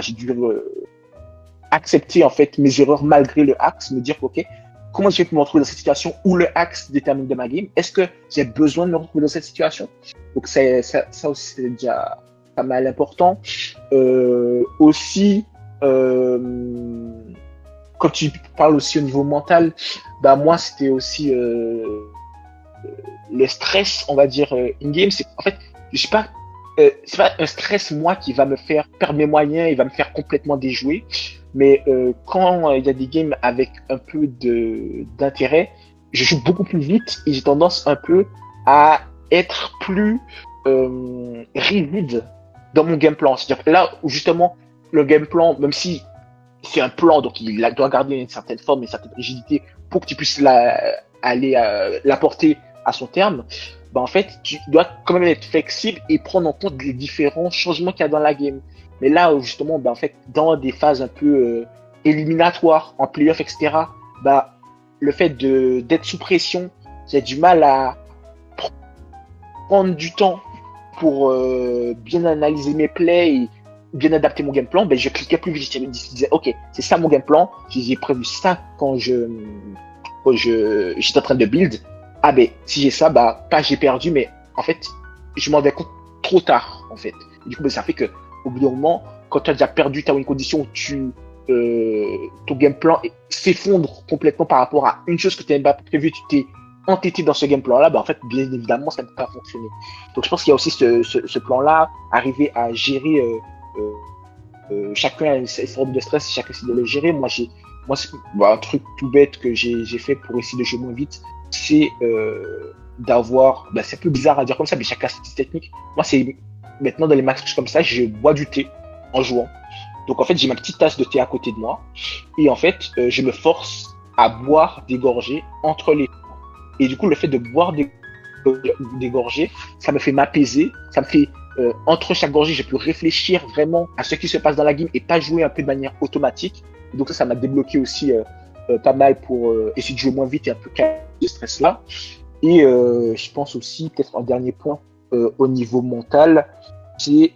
j'ai dû accepter, en fait, mes erreurs malgré le axe, me dire, OK, comment je vais me retrouver dans cette situation où le axe détermine de ma game? Est-ce que j'ai besoin de me retrouver dans cette situation? Donc, ça aussi, c'est déjà pas mal important. Aussi, quand tu parles aussi au niveau mental, moi, c'était aussi le stress, on va dire, in-game. En fait, je sais pas, c'est pas un stress, moi, qui va me faire perdre mes moyens et va me faire complètement déjouer. Mais quand il y a des games avec un peu d'intérêt, je joue beaucoup plus vite et j'ai tendance un peu à être plus rigide dans mon game plan. C'est-à-dire que là où justement le game plan, même si c'est un plan, donc il doit garder une certaine forme, une certaine rigidité pour que tu puisses l'apporter à son terme, en fait, tu dois quand même être flexible et prendre en compte les différents changements qu'il y a dans la game. Mais là, justement, en fait, dans des phases un peu éliminatoires, en playoff, etc., le fait d'être sous pression, j'ai du mal à prendre du temps pour bien analyser mes plays et bien adapter mon game plan. Je cliquais plus vite, je disais, OK, c'est ça mon game plan, j'ai prévu ça quand j'étais en train de build. Si j'ai ça, pas j'ai perdu, mais en fait, je m'en vais compte trop tard, en fait. Et du coup, ça fait que au bout d'un moment, quand tu as déjà perdu ta win condition, ton game plan s'effondre complètement par rapport à une chose que tu n'avais pas prévue, tu t'es entêté dans ce game plan-là, en fait, bien évidemment, ça ne peut pas fonctionner. Donc, je pense qu'il y a aussi ce plan-là, arriver à gérer, chacun a une forme de stress, chacun essaie de le gérer. Moi, un truc tout bête que j'ai fait pour essayer de jouer moins vite, c'est d'avoir, c'est un peu bizarre à dire comme ça, mais chacun a ses petites techniques. Moi, c'est maintenant dans les matchs comme ça, je bois du thé en jouant. Donc en fait, j'ai ma petite tasse de thé à côté de moi et en fait, je me force à boire des gorgées entre les. Et du coup, le fait de boire des gorgées, ça me fait m'apaiser, ça me fait entre chaque gorgée, je peux réfléchir vraiment à ce qui se passe dans la game et pas jouer un peu de manière automatique. Donc ça m'a débloqué aussi pas mal pour essayer de jouer moins vite et un peu calmer ce stress-là. Et je pense aussi, peut-être un dernier point au niveau mental, c'est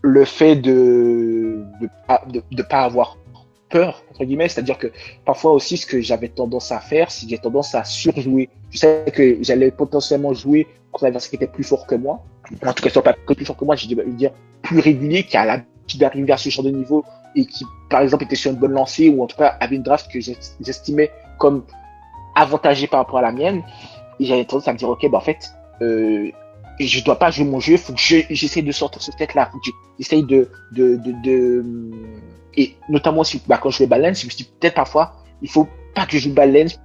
le fait de pas avoir peur, entre guillemets. C'est-à-dire que parfois aussi, ce que j'avais tendance à faire, c'est que j'ai tendance à surjouer. Je savais que j'allais potentiellement jouer contre un adversaire qui était plus fort que moi. En tout cas, pas plus fort que moi, je veux dire plus régulier, qui a l'habitude d'arriver à ce genre de niveau et qui, par exemple, était sur une bonne lancée ou en tout cas avait une draft que j'estimais comme avantagée par rapport à la mienne. Et j'avais tendance à me dire, OK, en fait, je dois pas jouer mon jeu, faut que j'essaie de sortir cette tête-là, faut que j'essaye et notamment aussi, quand je jouais balance, je me suis dit, peut-être parfois, il faut pas que je joue balance,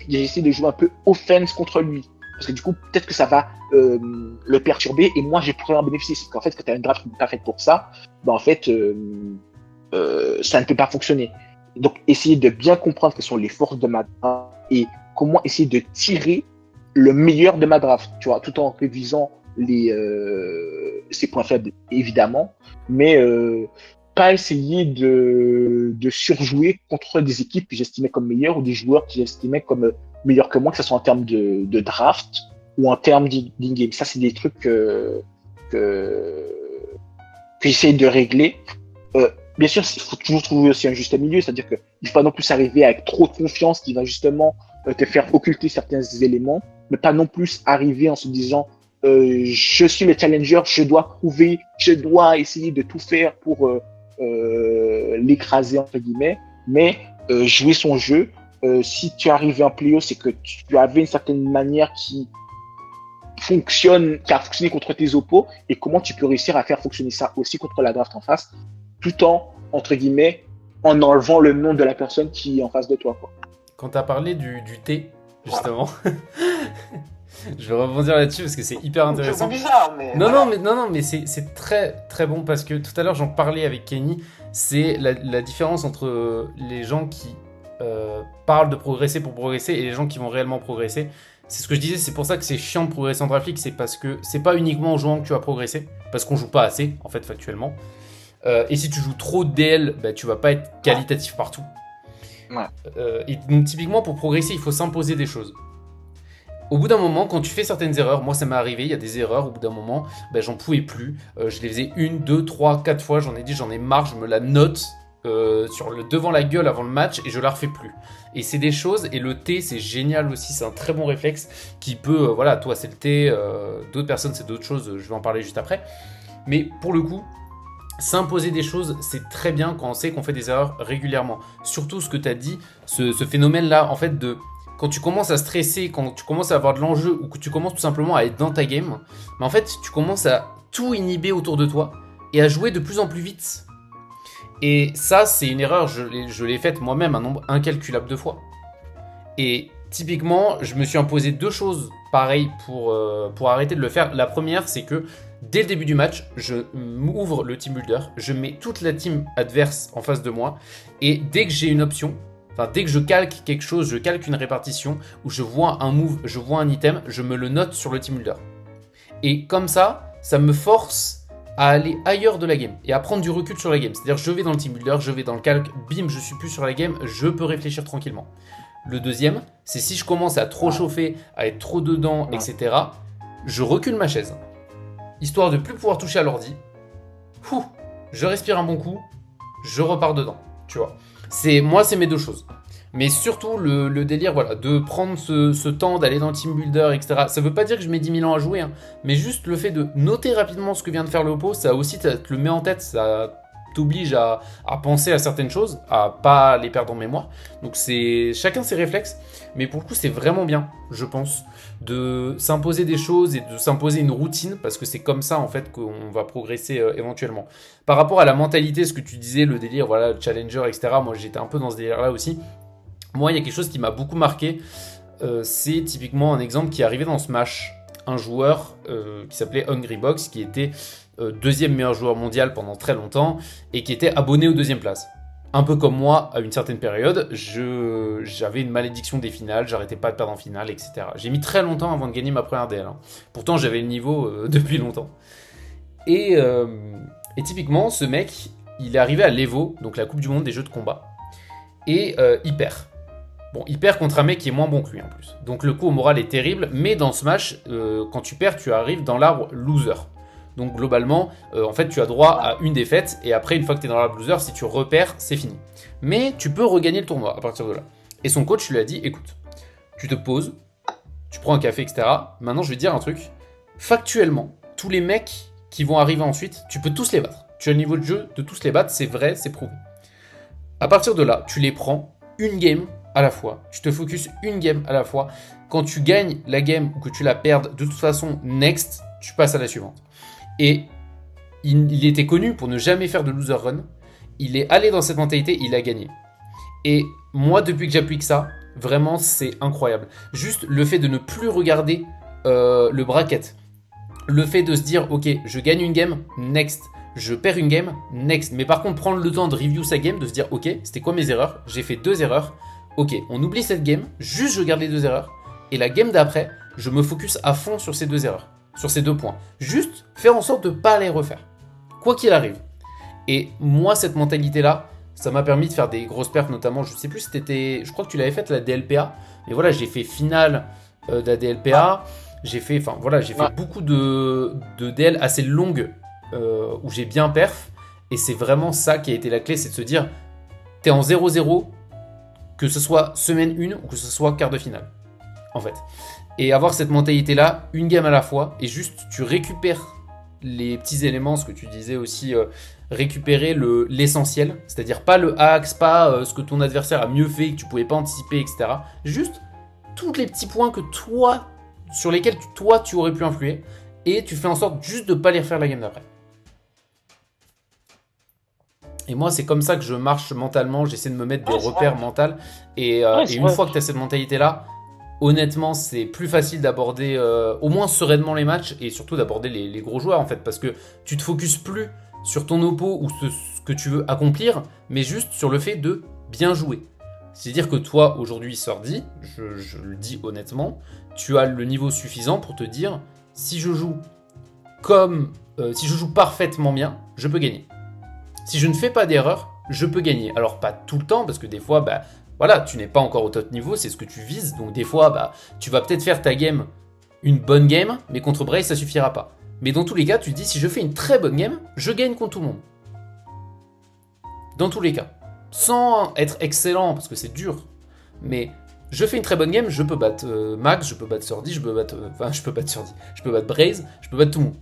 j'essaie de jouer un peu offense contre lui. Parce que du coup, peut-être que ça va le perturber et moi, je pourrais en bénéficier. C'est qu'en fait, quand tu as une draft qui n'est pas faite pour ça, en fait, ça ne peut pas fonctionner. Donc, essayer de bien comprendre quelles sont les forces de ma draft et comment essayer de tirer le meilleur de ma draft, tu vois, tout en révisant ses points faibles, évidemment, mais pas essayer de surjouer contre des équipes que j'estimais comme meilleures ou des joueurs que j'estimais comme meilleurs que moi, que ce soit en termes de draft ou en termes d'in-game. Ça, c'est des trucs que j'essaie de régler. Bien sûr, il faut toujours trouver aussi un juste milieu, c'est-à-dire qu'il ne faut pas non plus arriver avec trop de confiance qui va justement te faire occulter certains éléments, mais pas non plus arriver en se disant je suis le challenger, je dois prouver, je dois essayer de tout faire pour l'écraser entre guillemets, mais jouer son jeu. Si tu es arrivé en playoff, c'est que tu avais une certaine manière qui a fonctionné contre tes oppos, et comment tu peux réussir à faire fonctionner ça aussi contre la draft en face, tout en, entre guillemets, en enlevant le nom de la personne qui est en face de toi, quoi. Quand tu as parlé du thé, justement, voilà. Je vais rebondir là-dessus parce que c'est hyper intéressant. C'est bizarre, mais... Non, mais c'est très très bon parce que tout à l'heure j'en parlais avec Kenny, c'est la différence entre les gens qui parlent de progresser pour progresser et les gens qui vont réellement progresser. C'est ce que je disais, c'est pour ça que c'est chiant de progresser en draft league, c'est parce que c'est pas uniquement en jouant que tu vas progresser, parce qu'on joue pas assez, en fait, factuellement. Et si tu joues trop de DL, bah, tu vas pas être qualitatif partout. Ouais. Et donc typiquement pour progresser, il faut s'imposer des choses. Au bout d'un moment, quand tu fais certaines erreurs, moi ça m'est arrivé, il y a des erreurs, au bout d'un moment, bah, j'en pouvais plus. Je les faisais 1, 2, 3, 4 fois, j'en ai marre, je me la note devant la gueule avant le match et je la refais plus. Et c'est des choses, et le thé c'est génial aussi, c'est un très bon réflexe qui peut, voilà, toi c'est le thé, d'autres personnes c'est d'autres choses, je vais en parler juste après. Mais pour le coup, s'imposer des choses, c'est très bien quand on sait qu'on fait des erreurs régulièrement. Surtout ce que tu as dit, ce phénomène-là, en fait, de quand tu commences à stresser, quand tu commences à avoir de l'enjeu, ou que tu commences tout simplement à être dans ta game, mais en fait, tu commences à tout inhiber autour de toi et à jouer de plus en plus vite. Et ça, c'est une erreur, je l'ai faite moi-même un nombre incalculable de fois. Et typiquement, je me suis imposé 2 choses pareilles pour arrêter de le faire. La première, c'est que dès le début du match, je m'ouvre le team builder, je mets toute la team adverse en face de moi, et dès que j'ai une option, enfin dès que je calque quelque chose, je calque une répartition, ou je vois un move, je vois un item, je me le note sur le team builder. Et comme ça me force à aller ailleurs de la game, et à prendre du recul sur la game. C'est-à-dire je vais dans le team builder, je vais dans le calque, bim, je suis plus sur la game, je peux réfléchir tranquillement. Le deuxième, c'est si je commence à trop chauffer, à être trop dedans, etc., je recule ma chaise. Histoire de plus pouvoir toucher à l'ordi. Je respire un bon coup, je repars dedans, tu vois. Moi, c'est mes 2 choses. Mais surtout, le délire, voilà, de prendre ce temps, d'aller dans le team builder, etc. Ça veut pas dire que je mets 10 000 ans à jouer, hein, mais juste le fait de noter rapidement ce que vient de faire le oppo, ça aussi, te le met en tête, ça t'oblige à penser à certaines choses, à pas les perdre en mémoire. Donc c'est chacun ses réflexes, mais pour le coup c'est vraiment bien, je pense, de s'imposer des choses et de s'imposer une routine, parce que c'est comme ça en fait qu'on va progresser éventuellement. Par rapport à la mentalité, ce que tu disais, le délire, voilà, challenger, etc. Moi j'étais un peu dans ce délire là aussi. Moi il y a quelque chose qui m'a beaucoup marqué, c'est typiquement un exemple qui est arrivé dans Smash. Un joueur qui s'appelait Hungrybox, qui était 2e meilleur joueur mondial pendant très longtemps et qui était abonné aux 2e place. Un peu comme moi, à une certaine période, j'avais une malédiction des finales, j'arrêtais pas de perdre en finale, etc. J'ai mis très longtemps avant de gagner ma première DL. Hein. Pourtant, j'avais le niveau depuis longtemps. Et typiquement, ce mec, il est arrivé à l'Evo, donc la Coupe du Monde des jeux de combat, et il perd. Bon, il perd contre un mec qui est moins bon que lui en plus. Donc le coup au moral est terrible, mais dans Smash, quand tu perds, tu arrives dans l'arbre loser. Donc globalement, en fait, tu as droit à une défaite, et après, une fois que tu es dans l'arbre loser, si tu repères, c'est fini. Mais tu peux regagner le tournoi à partir de là. Et son coach lui a dit, écoute, tu te poses, tu prends un café, etc. Maintenant, je vais te dire un truc. Factuellement, tous les mecs qui vont arriver ensuite, tu peux tous les battre. Tu as le niveau de jeu de tous les battre, c'est vrai, c'est prouvé. À partir de là, tu les prends une game à la fois. Tu te focuses une game à la fois. Quand tu gagnes la game ou que tu la perdes, de toute façon, next, tu passes à la suivante. Et il était connu pour ne jamais faire de loser run. Il est allé dans cette mentalité, il a gagné. Et moi, depuis que j'applique ça, vraiment, c'est incroyable. Juste le fait de ne plus regarder le bracket. Le fait de se dire, ok, je gagne une game, next. Je perds une game, next. Mais par contre, prendre le temps de review sa game, de se dire, ok, c'était quoi mes erreurs? J'ai fait 2 erreurs. Ok, on oublie cette game, juste je garde les 2 erreurs. Et la game d'après, je me focus à fond sur ces 2 erreurs. Sur ces 2 points. Juste faire en sorte de ne pas les refaire. Quoi qu'il arrive. Et moi, cette mentalité-là, ça m'a permis de faire des grosses perfs, notamment, je sais plus si c'était... Je crois que tu l'avais faite, la DLPA. Mais voilà, j'ai fait finale de la DLPA. J'ai fait, beaucoup de DL assez longues où j'ai bien perf. Et c'est vraiment ça qui a été la clé, c'est de se dire, t'es en 0-0, que ce soit semaine 1 ou que ce soit quart de finale. En fait. Et avoir cette mentalité-là, une game à la fois, et juste tu récupères les petits éléments, ce que tu disais aussi, récupérer l'essentiel, c'est-à-dire pas le axe, pas ce que ton adversaire a mieux fait, que tu pouvais pas anticiper, etc. Juste tous les petits points que toi, sur lesquels toi tu aurais pu influer, et tu fais en sorte juste de pas les refaire la game d'après. Et moi, c'est comme ça que je marche mentalement, j'essaie de me mettre des repères mentaux, et une fois que tu as cette mentalité-là, honnêtement, c'est plus facile d'aborder au moins sereinement les matchs et surtout d'aborder les gros joueurs en fait, parce que tu te focuses plus sur ton oppo ou ce que tu veux accomplir, mais juste sur le fait de bien jouer. C'est-à-dire que toi, aujourd'hui, Sordi, je le dis honnêtement, tu as le niveau suffisant pour te dire, si je joue parfaitement bien, je peux gagner. si je ne fais pas d'erreur, je peux gagner. Alors pas tout le temps, parce que des fois, bah voilà, tu n'es pas encore au top niveau, c'est ce que tu vises, donc des fois, bah tu vas peut-être faire ta game une bonne game, mais contre Bray, ça suffira pas. Mais dans tous les cas, tu te dis, si je fais une très bonne game, je gagne contre tout le monde. Dans tous les cas. Sans être excellent, parce que c'est dur, mais je fais une très bonne game, je peux battre Max, je peux battre Surdy, je peux battre Surdy, je peux battre Braze, je peux battre tout le monde.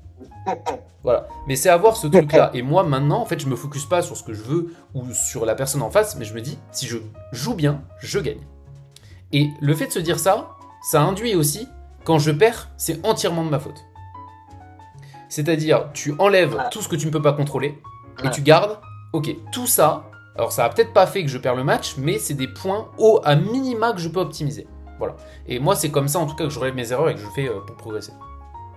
Voilà. Mais c'est avoir ce truc-là. Et moi, maintenant, en fait, je me focus pas sur ce que je veux ou sur la personne en face, mais je me dis, si je joue bien, je gagne. Et le fait de se dire ça, ça induit aussi, quand je perds, c'est entièrement de ma faute. C'est-à-dire, tu enlèves tout ce que tu ne peux pas contrôler, et tu gardes, ok, tout ça, alors ça a peut-être pas fait que je perds le match, mais c'est des points à minima que je peux optimiser. Voilà. Et moi, c'est comme ça, en tout cas, que je relève mes erreurs et que je fais pour progresser.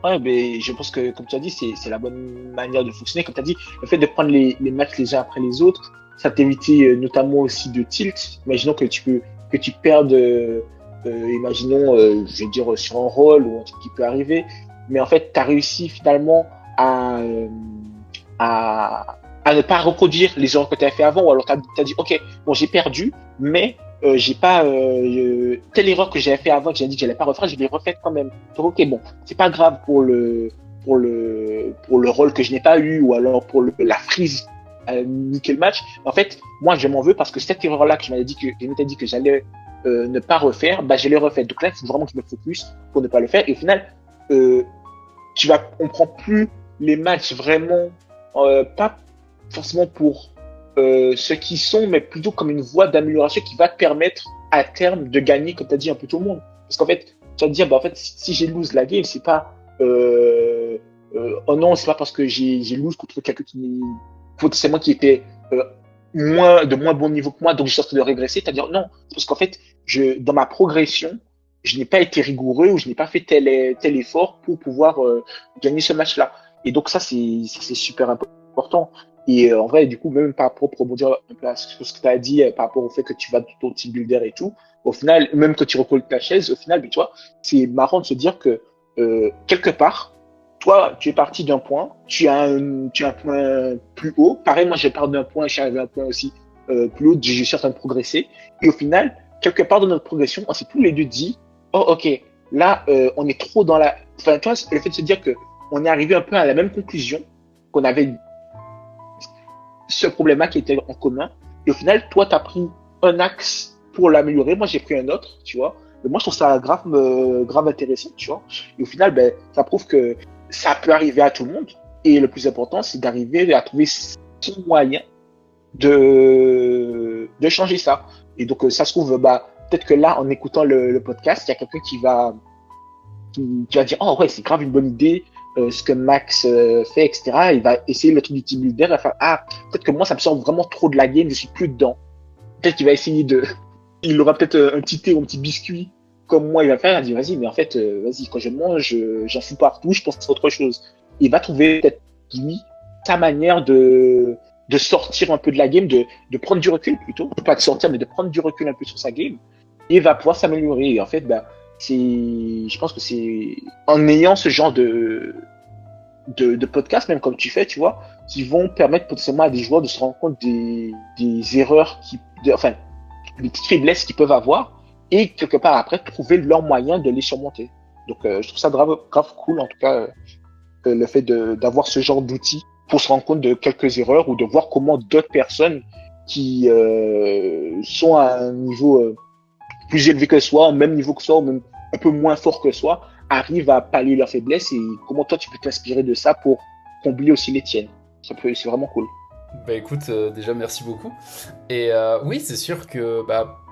Ouais, mais je pense que, comme tu as dit, c'est la bonne manière de fonctionner. Comme tu as dit, le fait de prendre les matchs les uns après les autres, ça t'évite notamment aussi de tilt. Imaginons que tu perdes, imaginons, je vais dire, sur un rôle ou un truc qui peut arriver. Mais en fait, tu as réussi finalement à ne pas reproduire les erreurs que tu as fait avant. Ou alors, tu as dit, OK, bon, j'ai perdu, mais j'ai pas telle erreur que j'avais fait avant que j'ai dit que j'allais pas refaire, je l'ai refaite quand même. Donc ok, bon, c'est pas grave pour le rôle que je n'ai pas eu ou alors pour la freeze niquer le match. En fait, moi je m'en veux parce que cette erreur là que je m'étais dit que j'allais ne pas refaire, bah je l'ai refaite. Donc là, il faut vraiment que je me focus pour ne pas le faire. Et au final, on prend plus les matchs vraiment pas forcément pour ceux qui sont, mais plutôt comme une voie d'amélioration qui va te permettre à terme de gagner, comme tu as dit, un peu tout le monde. Parce qu'en fait, tu vas te dire, bah, en fait, si j'ai lose la game, c'est pas, oh non, c'est pas parce que j'ai lose contre quelqu'un qui, potentiellement, qui était de moins bon niveau que moi, donc j'ai sorti de régresser. C'est-à-dire, non, parce qu'en fait, dans ma progression, je n'ai pas été rigoureux ou je n'ai pas fait tel effort pour pouvoir gagner ce match-là. Et donc, ça, c'est super important. Et en vrai, du coup, même par rapport, pour rebondir un peu à ce que tu as dit, par rapport au fait que tu vas ton team builder et tout, au final, même que tu recolles ta chaise, au final, mais tu vois, c'est marrant de se dire que quelque part, toi, tu es parti d'un point, tu as un point plus haut. Pareil, moi, j'ai parti d'un point, je suis arrivé à un point aussi plus haut, je suis en train de progresser. Et au final, quelque part dans notre progression, on s'est tous les deux dit, oh, ok, là, on est trop dans la. Enfin, tu vois, le fait de se dire que on est arrivé un peu à la même conclusion, qu'on avait ce problème-là qui était en commun. Et au final, toi, tu as pris un axe pour l'améliorer. Moi, j'ai pris un autre, tu vois. Et moi, je trouve ça grave intéressant, tu vois. Et au final, ben, ça prouve que ça peut arriver à tout le monde. Et le plus important, c'est d'arriver à trouver son moyen de changer ça. Et donc, ça se trouve, bah, peut-être que là, en écoutant le podcast, il y a quelqu'un qui va dire, oh ouais, c'est grave une bonne idée. Ce que Max fait, etc. Il va essayer le truc du team builder. Il va faire, peut-être que moi, ça me sort vraiment trop de la game, je suis plus dedans. Peut-être qu'il va essayer il aura peut-être un petit thé ou un petit biscuit, comme moi, il va faire. Il va dire, vas-y, mais en fait, vas-y, quand je mange, j'en fous partout, je pense à autre chose. Il va trouver peut-être, lui, sa manière de sortir un peu de la game, de prendre du recul plutôt. Pas de sortir, mais de prendre du recul un peu sur sa game. Et il va pouvoir s'améliorer. Et en fait, bah, je pense que c'est en ayant ce genre de podcast, même comme tu fais, tu vois, qui vont permettre potentiellement à des joueurs de se rendre compte des erreurs enfin, des petites faiblesses qu'ils peuvent avoir et quelque part après trouver leur moyen de les surmonter. Donc, je trouve ça grave cool, en tout cas, le fait d'avoir ce genre d'outils pour se rendre compte de quelques erreurs ou de voir comment d'autres personnes qui sont à un niveau plus élevé que soi, au même niveau que soi, ou même un peu moins fort que soi, arrivent à pallier leurs faiblesses et comment toi tu peux t'inspirer de ça pour combler aussi les tiennes. C'est vraiment cool. Bah écoute, déjà merci beaucoup. Et oui, c'est sûr que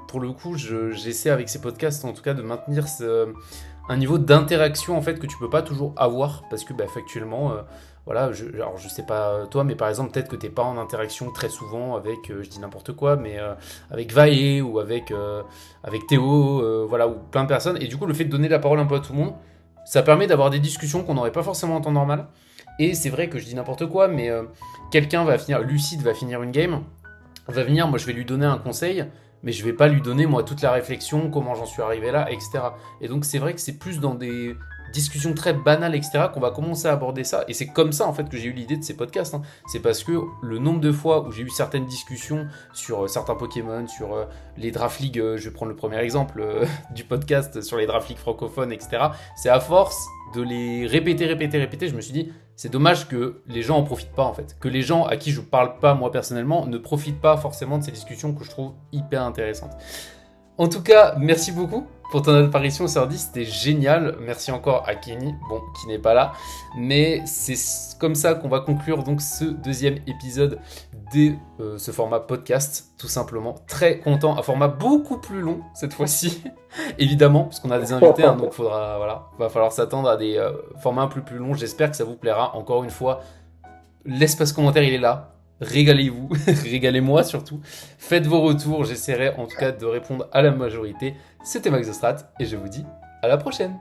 pour le coup, j'essaie avec ces podcasts en tout cas de maintenir un niveau d'interaction en fait que tu peux pas toujours avoir parce que factuellement, voilà, alors je sais pas toi, mais par exemple peut-être que t'es pas en interaction très souvent avec, je dis n'importe quoi, mais avec Vae ou avec Théo, voilà, ou plein de personnes. Et du coup, le fait de donner la parole un peu à tout le monde, ça permet d'avoir des discussions qu'on n'aurait pas forcément en temps normal. Et c'est vrai que je dis n'importe quoi, mais quelqu'un va finir, Lucide va finir une game, va venir, moi je vais lui donner un conseil, mais je vais pas lui donner moi toute la réflexion, comment j'en suis arrivé là, etc. Et donc c'est vrai que c'est plus dans des discussions très banales, etc., qu'on va commencer à aborder ça. Et c'est comme ça, en fait, que j'ai eu l'idée de ces podcasts. Hein. C'est parce que le nombre de fois où j'ai eu certaines discussions sur certains Pokémon, sur les Draft League, je vais prendre le premier exemple du podcast sur les Draft League francophones, etc., c'est à force de les répéter, je me suis dit, c'est dommage que les gens en profitent pas, en fait. Que les gens à qui je parle pas, moi, personnellement, ne profitent pas forcément de ces discussions que je trouve hyper intéressantes. En tout cas, merci beaucoup pour ton apparition sur 10, c'était génial. Merci encore à Kenny, bon, qui n'est pas là. Mais c'est comme ça qu'on va conclure donc ce deuxième épisode de ce format podcast, tout simplement. Très content, un format beaucoup plus long cette fois-ci, évidemment, parce qu'on a des invités, hein, donc va falloir s'attendre à des formats un peu plus longs. J'espère que ça vous plaira. Encore une fois, l'espace commentaire, il est là. Régalez-vous, régalez-moi surtout. Faites vos retours, j'essaierai en tout cas de répondre à la majorité. C'était Max The Strat et je vous dis à la prochaine.